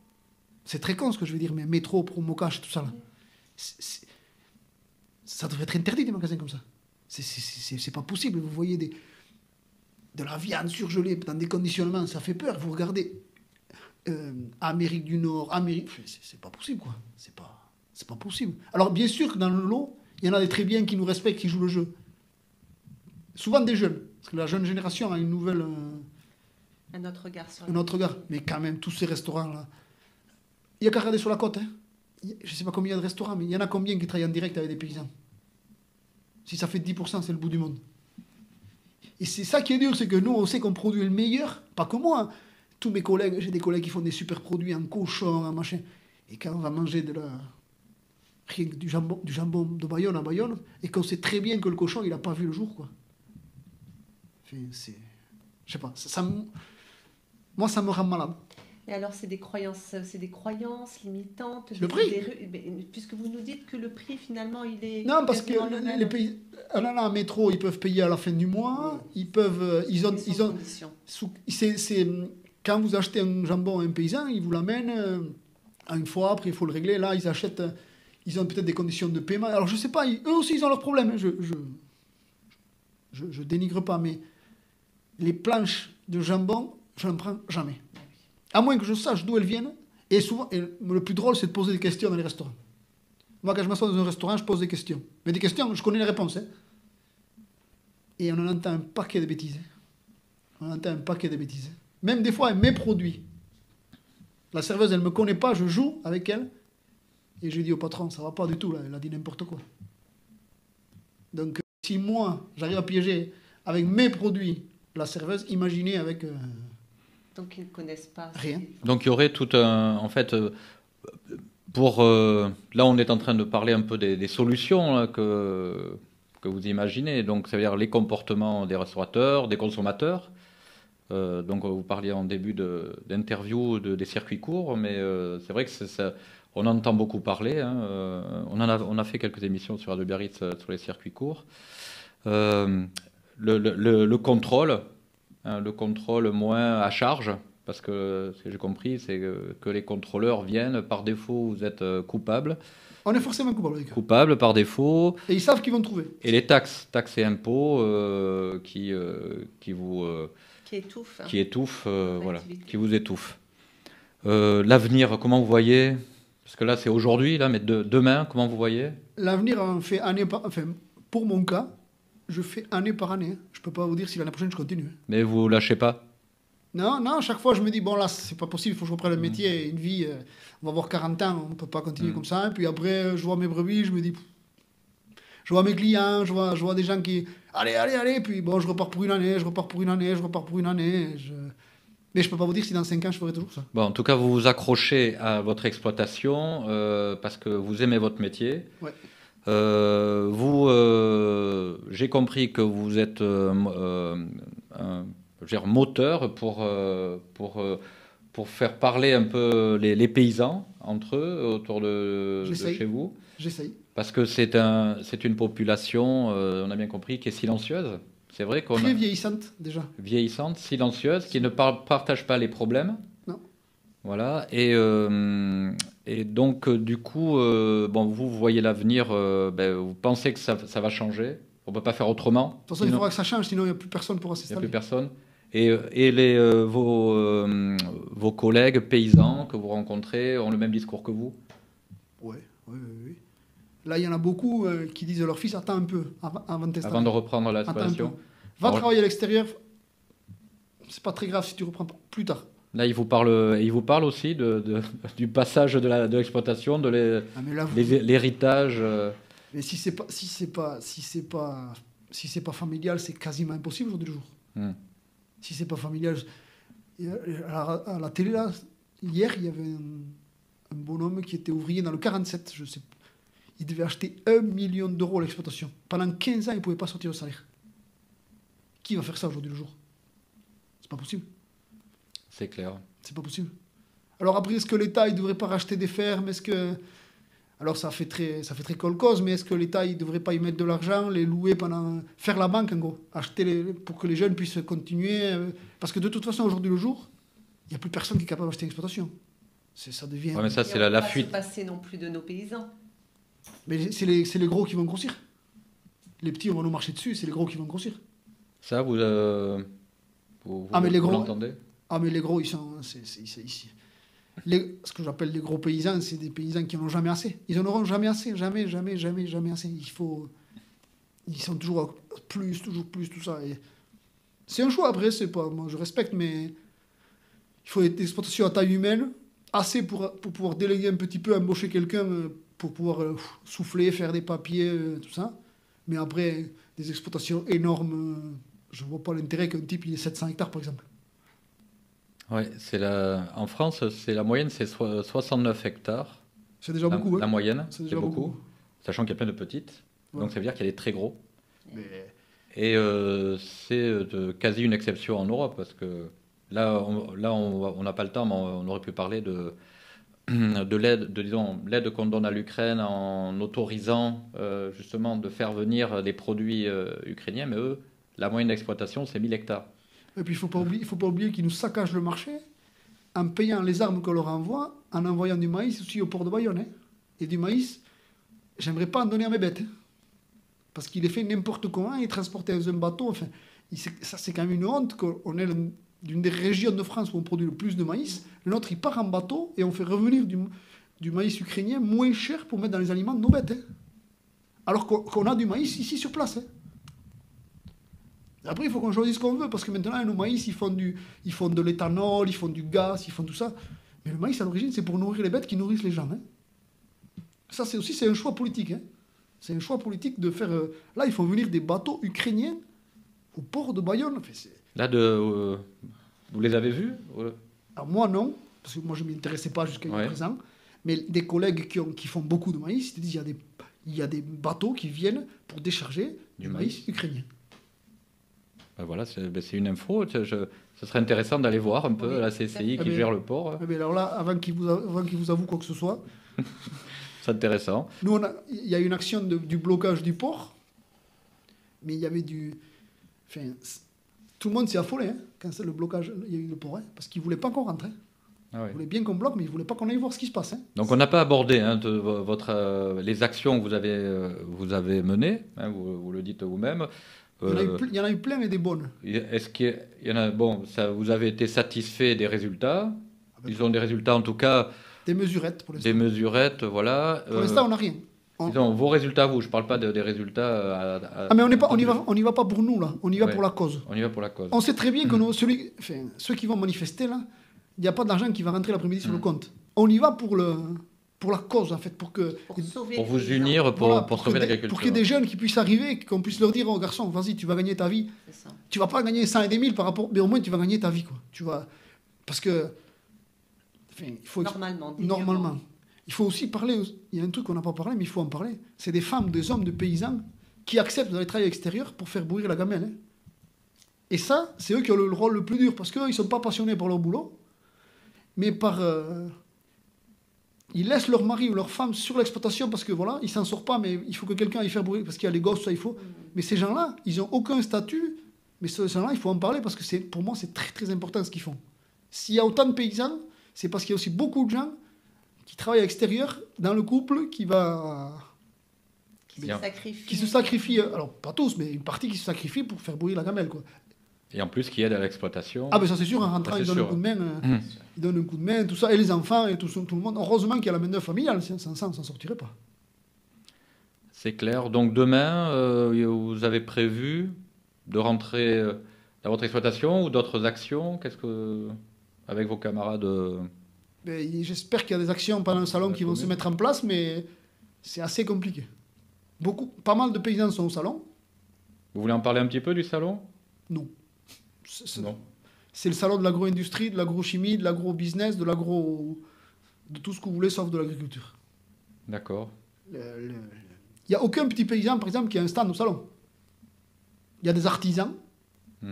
C'est très con ce que je veux dire, mais métro, promocash, tout ça là. Ça devrait être interdit des magasins comme ça. C'est pas possible. Vous voyez de la viande surgelée dans des conditionnements, ça fait peur. Vous regardez Amérique du Nord, c'est pas possible, quoi. C'est pas possible. Alors, bien sûr que dans le lot, il y en a des très bien qui nous respectent, qui jouent le jeu. Souvent des jeunes. Parce que la jeune génération a une nouvelle... Un autre regard sur un autre regard. Mais quand même, tous ces restaurants-là... Il y a qu'à regarder sur la côte. Hein. Je ne sais pas combien il y a de restaurants, mais il y en a combien qui travaillent en direct avec des paysans? Si ça fait 10%, c'est le bout du monde. Et c'est ça qui est dur, c'est que nous, on sait qu'on produit le meilleur. Pas que moi. Hein. Tous mes collègues, j'ai des collègues qui font des super produits en cochon, en machin. Et quand on va manger rien que du jambon de Bayonne à Bayonne, et qu'on sait très bien que le cochon, il n'a pas vu le jour, quoi. Enfin, je sais pas. Moi, ça me rend malade. Et alors, c'est des croyances limitantes. Le prix. Puisque vous nous dites que le prix, finalement, il est... Non, parce que les pays, on en a un métro, ils peuvent payer à la fin du mois. Ils peuvent, quand vous achetez un jambon à un paysan, ils vous l'amènent à une fois. Après, il faut le régler. Là, ils achètent. Ils ont peut-être des conditions de paiement. Alors, je sais pas. Eux aussi, ils ont leurs problèmes. Je dénigre pas, mais les planches de jambon, je n'en prends jamais. À moins que je sache d'où elles viennent. Et souvent, le plus drôle, c'est de poser des questions dans les restaurants. Moi, quand je m'assois dans un restaurant, je pose des questions. Mais des questions, je connais les réponses. Hein. Et on en entend un paquet de bêtises. On entend un paquet de bêtises. Même des fois, mes produits. La serveuse, elle ne me connaît pas, je joue avec elle. Et je dis au patron, ça ne va pas du tout, là. Elle a dit n'importe quoi. Donc, si moi, j'arrive à piéger avec mes produits la serveuse, imaginez avec... Donc, ils ne connaissent pas. Rien. Donc, il y aurait tout un... En fait, Là, on est en train de parler un peu des solutions là, que vous imaginez. Donc, ça veut dire les comportements des restaurateurs, des consommateurs. Donc, vous parliez en début d'interview des circuits courts, mais c'est vrai que on en entend beaucoup parler. Hein. On a fait quelques émissions sur Radio Biarritz sur les circuits courts. Le contrôle, hein, le contrôle moins à charge. Parce que ce que j'ai compris, c'est que les contrôleurs viennent, par défaut, vous êtes coupable. On est forcément coupable. Coupable, par défaut. Et ils savent qu'ils vont trouver. Et les taxes et impôts qui vous... qui étouffent, voilà, qui vous étouffent. L'avenir, comment vous voyez? Parce que là, c'est aujourd'hui, là, mais demain, comment vous voyez? L'avenir, on fait année par... Enfin, pour mon cas, je fais année par année. Je ne peux pas vous dire si l'année prochaine, je continue. Mais vous lâchez pas? Non, chaque fois je me dis, bon là, c'est pas possible, il faut que je reprenne le métier, une vie, on va avoir 40 ans, on ne peut pas continuer comme ça. Et puis après, je vois mes brebis, je me dis, je vois mes clients, je vois des gens qui, allez, puis bon, je repars pour une année. Mais je ne peux pas vous dire si dans 5 ans, je ferai toujours ça. Bon, en tout cas, vous vous accrochez à votre exploitation parce que vous aimez votre métier. Ouais. J'ai compris que vous êtes moteur pour faire parler un peu les paysans entre eux autour de chez vous. J'essaye. Parce que c'est une population, on a bien compris, qui est silencieuse. C'est vrai qu'on très vieillissante déjà. Vieillissante, silencieuse, qui ne partage pas les problèmes. Non. Voilà. Et donc du coup, vous voyez l'avenir. Vous pensez que ça va changer. On ne peut pas faire autrement. De toute façon, il faudra que ça change, sinon il n'y a plus personne pour s'installer. Il n'y a plus personne. Et vos collègues paysans que vous rencontrez ont le même discours que vous? Oui. Là, il y en a beaucoup qui disent à leur fils, attends un peu avant de t'installer. Avant de reprendre l'exploitation. Va travailler à l'extérieur. C'est pas très grave si tu reprends plus tard. Là, il vous parle aussi du passage de l'exploitation, de l'héritage. Mais si c'est pas familial, c'est quasiment impossible aujourd'hui le jour. Si c'est pas familial, à la télé là, hier il y avait un bonhomme qui était ouvrier dans le 47, je sais. Il devait acheter 1 million d'euros à l'exploitation. Pendant 15 ans, il ne pouvait pas sortir au salaire. Qui va faire ça aujourd'hui le jour? C'est pas possible. C'est clair. C'est pas possible. Alors après, est-ce que l'État, il devrait pas racheter des fermes? Alors ça fait très colcose, mais est-ce que l'État, il devrait pas y mettre de l'argent, les louer faire la banque en gros, pour que les jeunes puissent continuer? Parce que de toute façon, aujourd'hui le jour, il n'y a plus personne qui est capable d'acheter une exploitation. Ça devient... Ouais, mais ça, c'est la fuite. On ne va pas se passer non plus de nos paysans. Mais c'est les gros qui vont grossir. Les petits, on va nous marcher dessus, c'est les gros qui vont grossir. Ça, vous l'entendez? Ah, mais les gros, ils sont... C'est ici. Ce que j'appelle les gros paysans, c'est des paysans qui n'en ont jamais assez. Ils n'en auront jamais assez. Jamais assez. Ils sont toujours plus, tout ça. Et c'est un choix, après, c'est pas... Moi, je respecte, mais il faut des exploitations à taille humaine, assez pour pouvoir déléguer un petit peu, embaucher quelqu'un... pour pouvoir souffler, faire des papiers, tout ça. Mais après, des exploitations énormes, je ne vois pas l'intérêt qu'un type il ait 700 hectares, par exemple. Oui, en France, la moyenne, c'est 69 hectares. C'est déjà beaucoup. La moyenne, c'est déjà beaucoup. Sachant qu'il y a plein de petites. Ouais. Donc ça veut dire qu'il y a des très gros. Mais... Et c'est quasi une exception en Europe, parce que là, on n'a pas le temps, mais on aurait pu parler de l'aide qu'on donne à l'Ukraine en autorisant justement de faire venir des produits ukrainiens, mais eux, la moyenne d'exploitation, c'est 1000 hectares. Et puis il faut pas oublier qu'ils nous saccagent le marché en payant les armes qu'on leur envoie, en envoyant du maïs aussi au port de Bayonne. Et du maïs, j'aimerais pas en donner à mes bêtes. Parce qu'il est fait n'importe comment, il est transporté dans un bateau. Enfin, ça, c'est quand même une honte qu'on est d'une des régions de France où on produit le plus de maïs. Le nôtre, il part en bateau et on fait revenir du maïs ukrainien moins cher pour mettre dans les aliments de nos bêtes. Alors qu'on a du maïs ici sur place. Après, il faut qu'on choisisse ce qu'on veut, parce que maintenant, nos maïs, ils font de l'éthanol, ils font du gaz, ils font tout ça. Mais le maïs, à l'origine, c'est pour nourrir les bêtes qui nourrissent les gens. Ça, c'est un choix politique. C'est un choix politique de faire... Là, ils font venir des bateaux ukrainiens au port de Bayonne. Enfin, là, vous les avez vus? Alors moi, non, parce que moi, je ne m'y intéressais pas jusqu'à présent. Mais des collègues qui font beaucoup de maïs, ils te disent il y a des bateaux qui viennent pour décharger du maïs ukrainien. Ben voilà, c'est une info. Ce serait intéressant d'aller voir un peu la CCI qui gère le port. Mais alors là, avant qu'ils vous avouent quoi que ce soit, C'est intéressant. nous, il y a une action du blocage du port, mais il y avait tout le monde s'est affolé quand c'est le blocage, il y a eu le port, parce qu'ils ne voulaient pas qu'on rentre. Ah ouais. Ils voulaient bien qu'on bloque, mais ils ne voulaient pas qu'on aille voir ce qui se passe. Donc on n'a pas abordé les actions que vous avez menées, vous le dites vous-même. Il y en a eu plein et des bonnes. Est-ce qu'il y en a, bon, vous avez été satisfait des résultats? Ils ont des résultats en tout cas. Des mesurettes pour l'instant. Des mesurettes, voilà. Pour l'instant, on n'a rien. Disons, vos résultats, vous, je ne parle pas des résultats. Mais on n'y va pas pour nous, là. On y va pour la cause. On y va pour la cause. On sait très bien que ceux qui vont manifester, là, il n'y a pas d'argent qui va rentrer l'après-midi sur le compte. On y va pour la cause, en fait, pour vous unir, pour sauver l'agriculture. Pour qu'il y ait des jeunes qui puissent arriver, qu'on puisse leur dire, oh garçon, vas-y, tu vas gagner ta vie. Tu vas pas gagner 100 et des 1000 par rapport, mais au moins tu vas gagner ta vie, quoi. Parce que, il faut normalement. Il faut aussi parler. Il y a un truc qu'on n'a pas parlé, mais il faut en parler. C'est des femmes, des hommes, des paysans qui acceptent d'aller travailler à l'extérieur pour faire bouillir la gamelle. Hein. Et ça, c'est eux qui ont le rôle le plus dur, parce qu'eux, ils sont pas passionnés par leur boulot, mais ils laissent leur mari ou leur femme sur l'exploitation parce que voilà, ils s'en sortent pas, mais il faut que quelqu'un aille faire bouillir parce qu'il y a les gosses, ça il faut. Mais ces gens-là, ils n'ont aucun statut, mais ces gens-là, il faut en parler parce que pour moi, c'est très très important ce qu'ils font. S'il y a autant de paysans, c'est parce qu'il y a aussi beaucoup de gens qui travaillent à l'extérieur dans le couple qui se sacrifient. Alors pas tous, mais une partie qui se sacrifie pour faire bouillir la gamelle, quoi. Et en plus, qui aide à l'exploitation. Ah ben ça c'est sûr, en rentrant, ils donnent un coup de main. Ils donnent un coup de main, tout ça. Et les enfants, et tout le monde. Heureusement qu'il y a la main-d'œuvre familiale, sans ça, on ne s'en sortirait pas. C'est clair. Donc demain, vous avez prévu de rentrer dans votre exploitation ou d'autres actions? Avec vos camarades ben, j'espère qu'il y a des actions pendant le salon qui vont se mettre en place, mais c'est assez compliqué. Pas mal de paysans sont au salon. Vous voulez en parler un petit peu du salon? Non. Non. C'est le salon de l'agro-industrie, de l'agro-chimie, de l'agro-business, de tout ce que vous voulez, sauf de l'agriculture. D'accord. Il n'y a aucun petit paysan, par exemple, qui a un stand au salon. Il y a des artisans, mais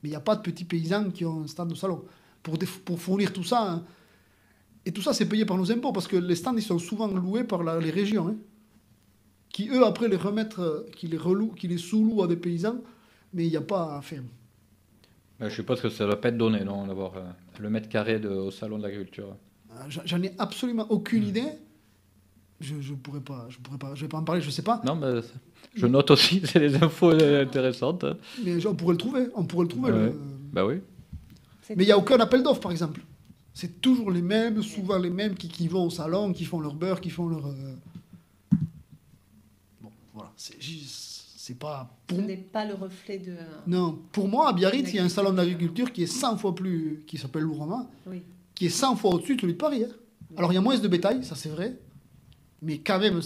il n'y a pas de petits paysans qui ont un stand au salon. Pour fournir tout ça, hein. Et tout ça, c'est payé par nos impôts, parce que les stands, ils sont souvent loués par les régions, hein, qui, eux, après, les remettent, qui les sous-louent à des paysans, mais il n'y a pas à faire. Je suppose que ça ne doit pas être donné, non, d'avoir le mètre carré au salon de l'agriculture. J'en ai absolument aucune idée. Je pourrais pas, je vais pas en parler, je sais pas. Non, mais je note aussi, c'est des infos intéressantes. Mais on pourrait le trouver, Ouais. Bah oui. Mais il n'y a aucun appel d'offres, par exemple. C'est toujours les mêmes, souvent les mêmes qui vont au salon, qui font leur beurre, qui font leur... Bon, voilà, c'est pas... Ce n'est pas le reflet de... Non, pour moi, à Biarritz, il y a un salon de l'agriculture qui est 100 fois plus... qui s'appelle Lourama, qui est 100 fois au-dessus de celui de Paris. Hein. Alors, il y a moins de bétail, ça c'est vrai, mais quand même,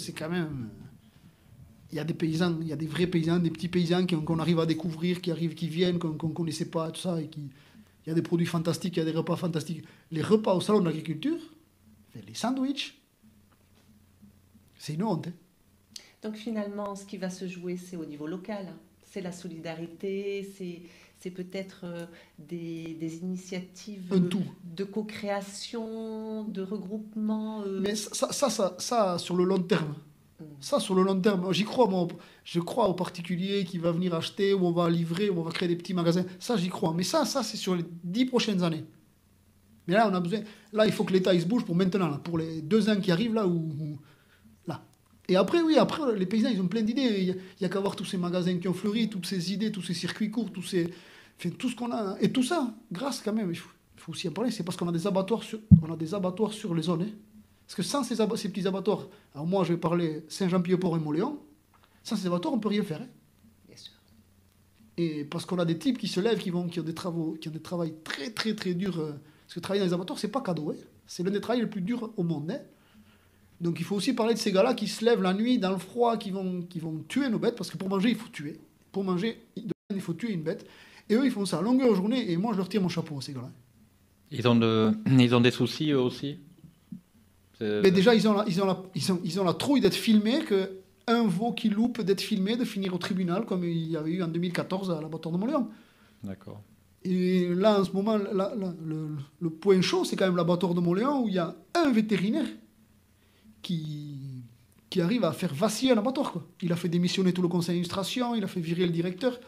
il y a des paysans, il y a des vrais paysans, des petits paysans qu'on arrive à découvrir, qui viennent, qu'on ne connaissait pas, tout ça, et il y a des produits fantastiques, il y a des repas fantastiques. Les repas au salon de l'agriculture, les sandwichs, c'est une honte. Hein. Donc finalement, ce qui va se jouer, c'est au niveau local. C'est la solidarité, c'est peut-être des initiatives de co-création, de regroupement. Mais ça, sur le long terme. Ça, sur le long terme, j'y crois, moi. Je crois aux particuliers qui va venir acheter, où on va livrer, où on va créer des petits magasins. Ça, j'y crois. Mais ça c'est sur les 10 prochaines années. Mais là, on a besoin. Là, il faut que l'État il se bouge pour maintenant, là, pour les 2 ans qui arrivent, là, là. Et après, les paysans, ils ont plein d'idées. Il n'y a qu'à voir tous ces magasins qui ont fleuri, toutes ces idées, tous ces circuits courts, tout ce qu'on a. Et tout ça, grâce quand même, il faut aussi en parler, c'est parce qu'on a des abattoirs sur les zones. Hein. Parce que sans ces petits abattoirs, alors moi je vais parler Saint-Jean-Pied-Port et Moléon, sans ces abattoirs on ne peut rien faire. Hein. Bien sûr. Et parce qu'on a des types qui se lèvent, qui ont des travaux très très très durs. Parce que travailler dans les abattoirs, c'est pas cadeau. Hein. C'est l'un des travaux les plus durs au monde. Hein. Donc il faut aussi parler de ces gars-là qui se lèvent la nuit dans le froid, qui vont tuer nos bêtes, parce que pour manger, il faut tuer. Pour manger, il faut tuer une bête. Et eux, ils font ça à longueur de journée, et moi, je leur tire mon chapeau à ces gars-là. Ils ont des soucis, eux aussi? Mais déjà, ils ont la trouille d'être filmés, qu'un veau qui loupe d'être filmé, de finir au tribunal, comme il y avait eu en 2014 à l'abattoir de Montléon. D'accord. Et là, en ce moment, le point chaud, c'est quand même l'abattoir de Montléon, où il y a un vétérinaire qui arrive à faire vaciller un abattoir, quoi. Il a fait démissionner tout le conseil d'administration, il a fait virer le directeur.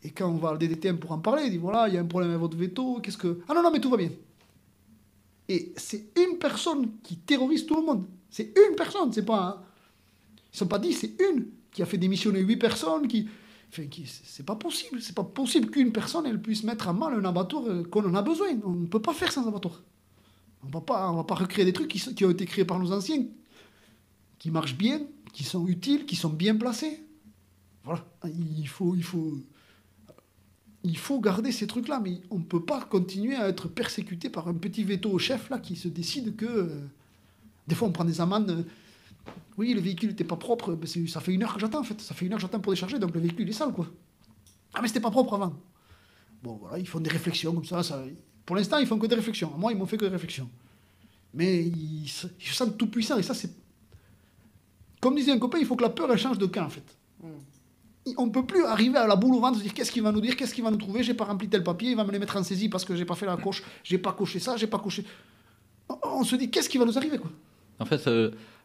Et quand on va à DDTM pour en parler, il dit voilà, il y a un problème avec votre veto, qu'est-ce que... Ah non, non, mais tout va bien. Et c'est une personne qui terrorise tout le monde. C'est une personne, c'est pas... Ils ne sont pas 10, c'est une qui a fait démissionner 8 personnes, Enfin, c'est pas possible. C'est pas possible qu'une personne elle puisse mettre à mal un abattoir qu'on en a besoin. On ne peut pas faire sans abattoir. On va pas recréer des trucs qui ont été créés par nos anciens, qui marchent bien, qui sont utiles, qui sont bien placés. Voilà. Il faut garder ces trucs-là, mais on ne peut pas continuer à être persécuté par un petit veto au chef là qui se décide que... des fois, on prend des amendes. Oui, le véhicule n'était pas propre. Ça fait 1 heure que j'attends, en fait. Ça fait 1 heure que j'attends pour décharger, donc le véhicule est sale, quoi. Ah, mais c'était pas propre avant. Bon, voilà, ils font des réflexions comme ça. Pour l'instant, ils font que des réflexions. Moi, ils m'ont fait que des réflexions. Mais ils se sentent tout puissants, et ça, c'est... Comme disait un copain, il faut que la peur, elle change de camp, en fait. On ne peut plus arriver à la boule au ventre, se dire qu'est-ce qu'il va nous dire, qu'est-ce qu'il va nous trouver, j'ai pas rempli tel papier, il va me les mettre en saisie parce que j'ai pas fait la coche, j'ai pas coché ça, j'ai pas coché... On se dit qu'est-ce qui va nous arriver, quoi. En fait,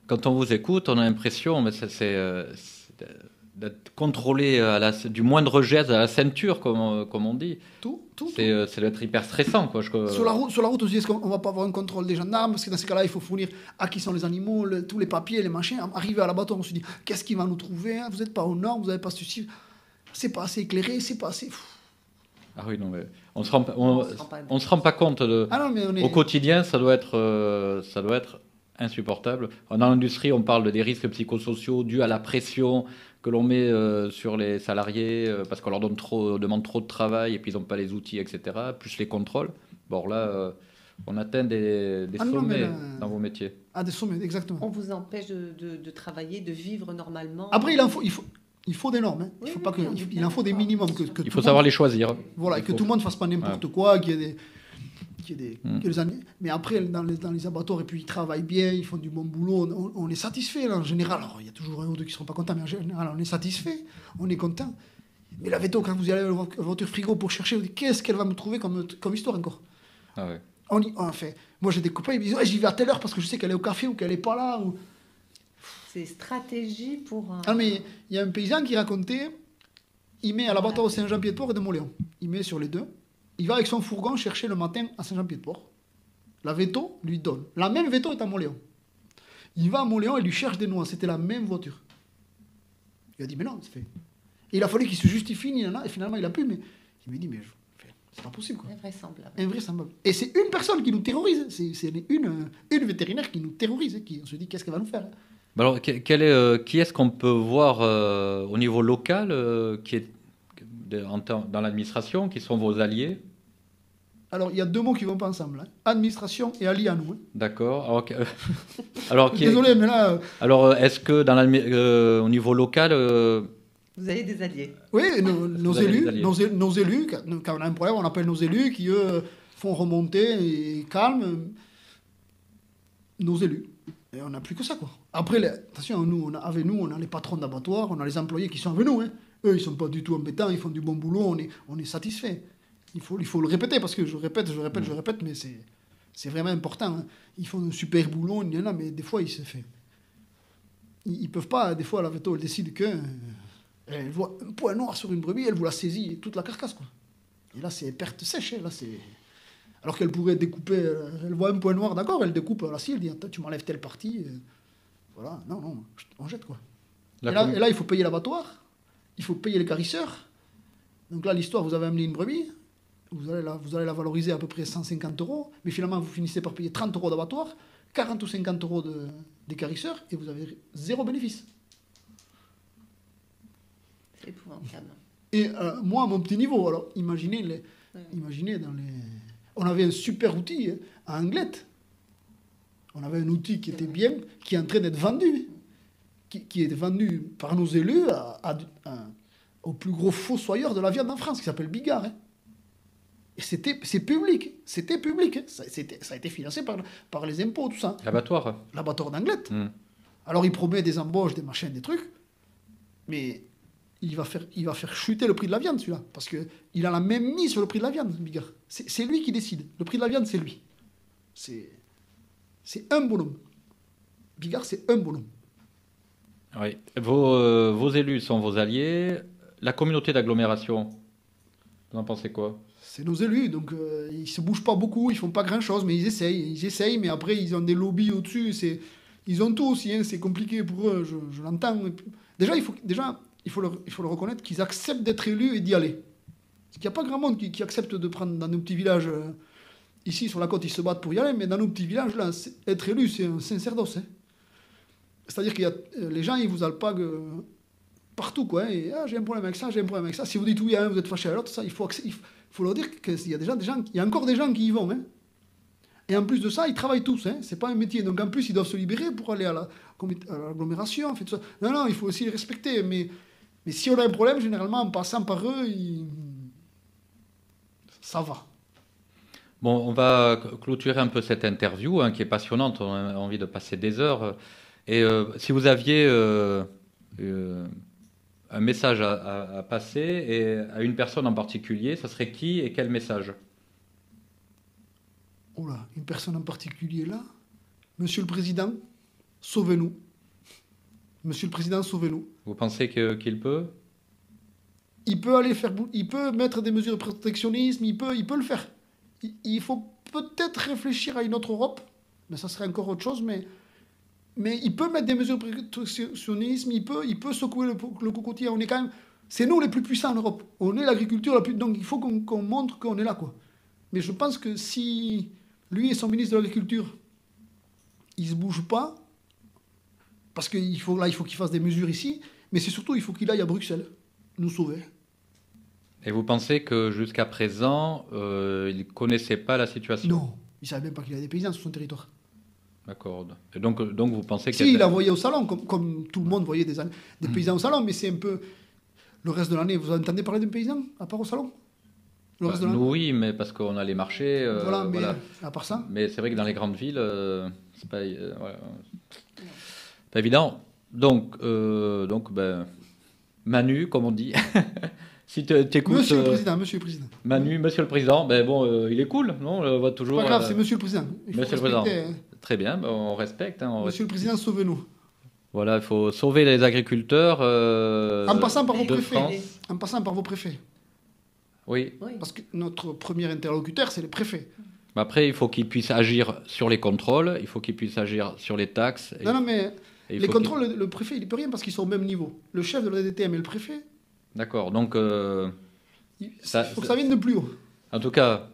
quand on vous écoute, on a l'impression, mais c'est d'être contrôlé du moindre geste à la ceinture, comme on dit. Tout. Ça doit être hyper stressant, quoi. Sur la route aussi, est-ce qu'on va pas avoir un contrôle des gendarmes? Parce que dans ces cas-là, il faut fournir à qui sont les animaux, tous les papiers, les machins. Arriver à l'abattoir, on se dit qu'est-ce qu'il va nous trouver, hein? Vous n'êtes pas aux normes, vous n'avez pas ceci. C'est pas assez éclairé, c'est pas assez... Ah oui, non, mais on se rend pas compte au quotidien, ça doit être insupportable. Dans l'industrie, on parle des risques psychosociaux dus à la pression que l'on met sur les salariés parce qu'on leur demande trop de travail et puis ils n'ont pas les outils, etc. Plus les contrôles. Bon, là, on atteint des sommets dans vos métiers. Ah, des sommets, exactement. On vous empêche de travailler, de vivre normalement. Après, il faut des normes. Hein. Il en faut des minimums. Il faut savoir les choisir. Voilà, que tout le monde ne fasse pas n'importe quoi, qu'il y ait des... Mais après, dans les abattoirs, et puis ils travaillent bien, ils font du bon boulot, on est satisfait là, en général. Alors, il y a toujours un ou deux qui ne seront pas contents, mais en général, on est satisfait, on est content. Mais la veto, quand vous allez à la voiture frigo pour chercher, vous dites qu'est-ce qu'elle va me trouver comme histoire encore. Ah ouais. Enfin, moi j'ai des copains, ils me disent ouais, j'y vais à telle heure parce que je sais qu'elle est au café ou qu'elle n'est pas là. Ou... C'est stratégie pour... Ah, mais il y a un paysan qui racontait, il met à l'abattoir de Saint-Jean-Pied-de-Port et de Montléon. Il met sur les deux. Il va avec son fourgon chercher le matin à Saint-Jean-Pied-de-Port. La veto lui donne. La même veto est à Montléon. Il va à Montléon et lui cherche des noix. C'était la même voiture. Il a dit, mais non, c'est fait. Et il a fallu qu'il se justifie, et finalement il a pu, mais il me dit, mais c'est pas possible, quoi. Invraisemblable. Et c'est une personne qui nous terrorise. C'est une vétérinaire qui nous terrorise. On se dit, qu'est-ce qu'elle va nous faire? Alors, qui est-ce qu'on peut voir au niveau local qui est dans l'administration, qui sont vos alliés? Alors, il y a 2 mots qui ne vont pas ensemble. Hein. Administration et alliés à nous. Hein. D'accord. Désolé, mais là... Alors, est-ce que au niveau local... Vous avez des alliés? Oui, nos élus, quand on a un problème, on appelle nos élus qui, eux, font remonter et calment nos élus. Et on n'a plus que ça, quoi. Après, attention, avec nous, on a les patrons d'abattoirs, on a les employés qui sont avec nous. Hein. Eux, ils ne sont pas du tout embêtants, ils font du bon boulot, on est satisfait. Il faut le répéter, parce que je répète, mais c'est vraiment important. Hein. Ils font un super boulot, mais des fois, ils ne peuvent pas, des fois, la veto, elle décide elle voit un point noir sur une brebis, elle vous la saisit, toute la carcasse, quoi. Et là, c'est perte sèche, là, c'est... Alors qu'elle pourrait découper, elle voit un point noir, d'accord, elle découpe la scie, elle dit, tu m'enlèves telle partie, voilà, non, on jette, quoi. Et là, il faut payer l'abattoir, il faut payer les carisseurs. Donc là, l'histoire, vous avez amené une brebis, vous allez la valoriser à peu près 150 €, mais finalement, vous finissez par payer 30 € d'abattoir, 40 ou 50 € des carisseurs, et vous avez 0 bénéfice. C'est épouvantable. Et moi, à mon petit niveau, alors, imaginez dans les... On avait un super outil à Anglette. On avait un outil qui était bien, qui est en train d'être vendu, qui est vendu par nos élus au plus gros fossoyeur de la viande en France, qui s'appelle Bigard. Hein. Et c'est public. C'était public. Ça a été financé par les impôts, tout ça. L'abattoir. L'abattoir d'Anglet. Alors, il promet des embauches, des machins, des trucs. Mais il va faire chuter le prix de la viande, celui-là. Parce qu'il a la même mise sur le prix de la viande, Bigard. C'est lui qui décide. Le prix de la viande, c'est lui. C'est un bonhomme. Bigard, c'est un bonhomme. Oui. Vos élus sont vos alliés. La communauté d'agglomération, vous en pensez quoi? C'est nos élus, donc ils ne se bougent pas beaucoup, ils font pas grand-chose, mais ils essayent, mais après, ils ont des lobbies au-dessus. Ils ont tout aussi, hein, c'est compliqué pour eux, je l'entends. Déjà, il faut le reconnaître qu'ils acceptent d'être élus et d'y aller. Parce qu'il n'y a pas grand monde qui accepte de prendre dans nos petits villages. Ici, sur la côte, ils se battent pour y aller, mais dans nos petits villages, là, être élu, c'est un sacerdoce. Hein. C'est-à-dire que les gens, ils vous alpaguent partout, quoi. Hein, et j'ai un problème avec ça, j'ai un problème avec ça. Si vous dites oui, hein, vous êtes fâché à l'autre, ça, il faut leur dire qu'il y a déjà des gens, il y a encore des gens qui y vont. Hein. Et en plus de ça, ils travaillent tous. Hein. C'est pas un métier. Donc en plus, ils doivent se libérer pour aller à l'agglomération. Tout ça. Non, il faut aussi les respecter. Mais si on a un problème, généralement, en passant par eux, ça va. Bon, on va clôturer un peu cette interview qui est passionnante. On a envie de passer des heures. Et si vous aviez un message à passer et à une personne en particulier, ça serait qui et quel message? Oula, une personne en particulier là? Monsieur le Président, sauvez-nous. Monsieur le Président, sauvez-nous. Vous pensez qu'il peut? Il peut mettre des mesures de protectionnisme, il peut le faire. Il faut peut-être réfléchir à une autre Europe, mais ça serait encore autre chose, mais il peut mettre des mesures de protectionnisme, il peut secouer le cocotier. On est quand même, c'est nous les plus puissants en Europe. On est l'agriculture la plus, donc il faut qu'on montre qu'on est là, quoi. Mais je pense que si lui et son ministre de l'Agriculture, ils se bougent pas, parce qu'il faut qu'il fasse des mesures ici, mais c'est surtout il faut qu'il aille à Bruxelles nous sauver. Et vous pensez que jusqu'à présent, il ne connaissait pas la situation? Non, il ne savait même pas qu'il y avait des paysans sur son territoire. D'accord. Et donc vous pensez qu'il il la voyait au salon, comme tout le monde voyait des paysans au salon, mais c'est un peu... Le reste de l'année, vous entendez parler d'un paysan, à part au salon? Nous, oui, mais parce qu'on a les marchés. Mais à part ça. Mais c'est vrai que dans les grandes villes, c'est pas évident. Donc Manu, comme on dit... Si tu écoutes, Monsieur le Président. Manu, Monsieur le Président, il est cool, non? On le voit toujours. C'est pas grave, c'est Monsieur le Président. Monsieur le Président. Très bien, on respecte. Monsieur le Président, sauvez-nous. Voilà, il faut sauver les agriculteurs. En passant par vos préfets. En passant par vos préfets. Oui. Parce que notre premier interlocuteur, c'est les préfets. Après, il faut qu'ils puissent agir sur les contrôles, il faut qu'ils puissent agir sur les taxes. Non, mais les contrôles, le préfet, il ne peut rien parce qu'ils sont au même niveau. Le chef de la DTM et le préfet. D'accord, donc... il faut que ça vienne de plus haut. En tout cas,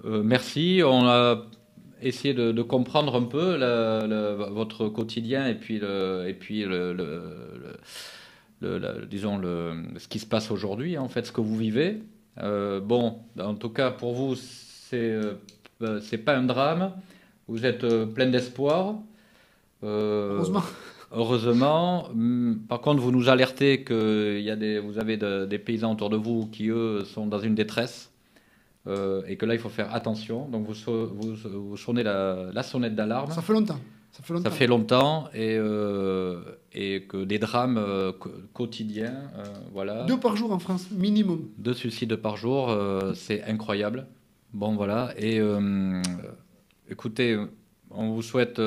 merci. On a essayé de comprendre un peu votre quotidien et puis disons ce qui se passe aujourd'hui, en fait, ce que vous vivez. Bon, en tout cas, pour vous, c'est pas un drame. Vous êtes plein d'espoir. Heureusement. Par contre, vous nous alertez que vous avez des paysans autour de vous qui, eux, sont dans une détresse et que là, il faut faire attention. Donc, vous sonnez la sonnette d'alarme. Ça fait longtemps. Ça fait longtemps et que des drames quotidiens, voilà. 2 par jour en France, minimum. 2 suicides par jour, c'est incroyable. Bon, voilà. Et écoutez, on vous souhaite...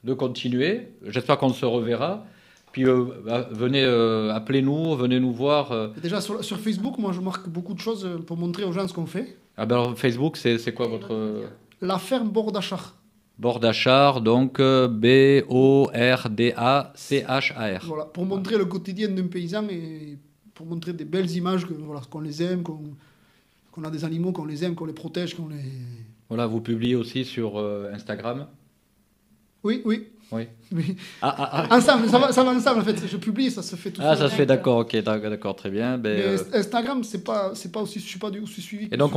de continuer. J'espère qu'on se reverra. Puis venez, appelez-nous, venez nous voir. Déjà sur Facebook, moi je marque beaucoup de choses pour montrer aux gens ce qu'on fait. Ah ben alors, Facebook, c'est quoi votre... La ferme Bordachar. Bordachar, donc Bordachar. Voilà, pour montrer le quotidien d'un paysan et pour montrer des belles images, qu'on les aime, qu'on a des animaux, qu'on les aime, qu'on les protège, qu'on les... Voilà, vous publiez aussi sur Instagram. Oui. Ah. Ensemble, ça va ensemble en fait. Je publie, ça se fait tout seul. Ah, ça se fait, d'accord, ok, d'accord, très bien. Mais Instagram, c'est pas aussi, je suis pas aussi suivi. Et donc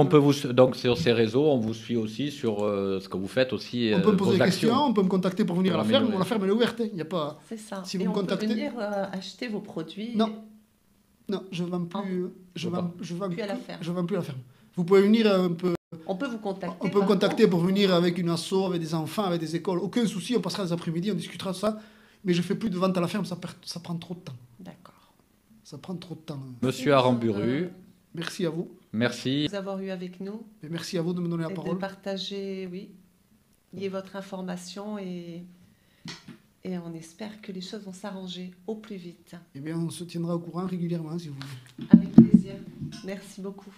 donc sur ces réseaux, on vous suit aussi sur ce que vous faites aussi. On peut me poser des questions, on peut me contacter pour venir à la ferme. La ferme elle est ouverte, il y a pas. C'est ça. Si vous me contactez. On peut venir acheter vos produits. Non, je vends plus. Plus à la ferme. Je vends plus à la ferme. Vous pouvez venir un peu On peut vous contacter. On peut me contacter pour venir avec une asso, avec des enfants, avec des écoles. Aucun souci, on passera des après-midi, on discutera de ça. Mais je ne fais plus de vente à la ferme, ça prend trop de temps. D'accord. Ça prend trop de temps. Monsieur Aramburu. Merci à vous. Merci. De vous avoir eu avec nous. Et merci à vous de me donner la parole. De partager, oui, votre information et on espère que les choses vont s'arranger au plus vite. Eh bien, on se tiendra au courant régulièrement, si vous voulez. Avec plaisir. Merci beaucoup.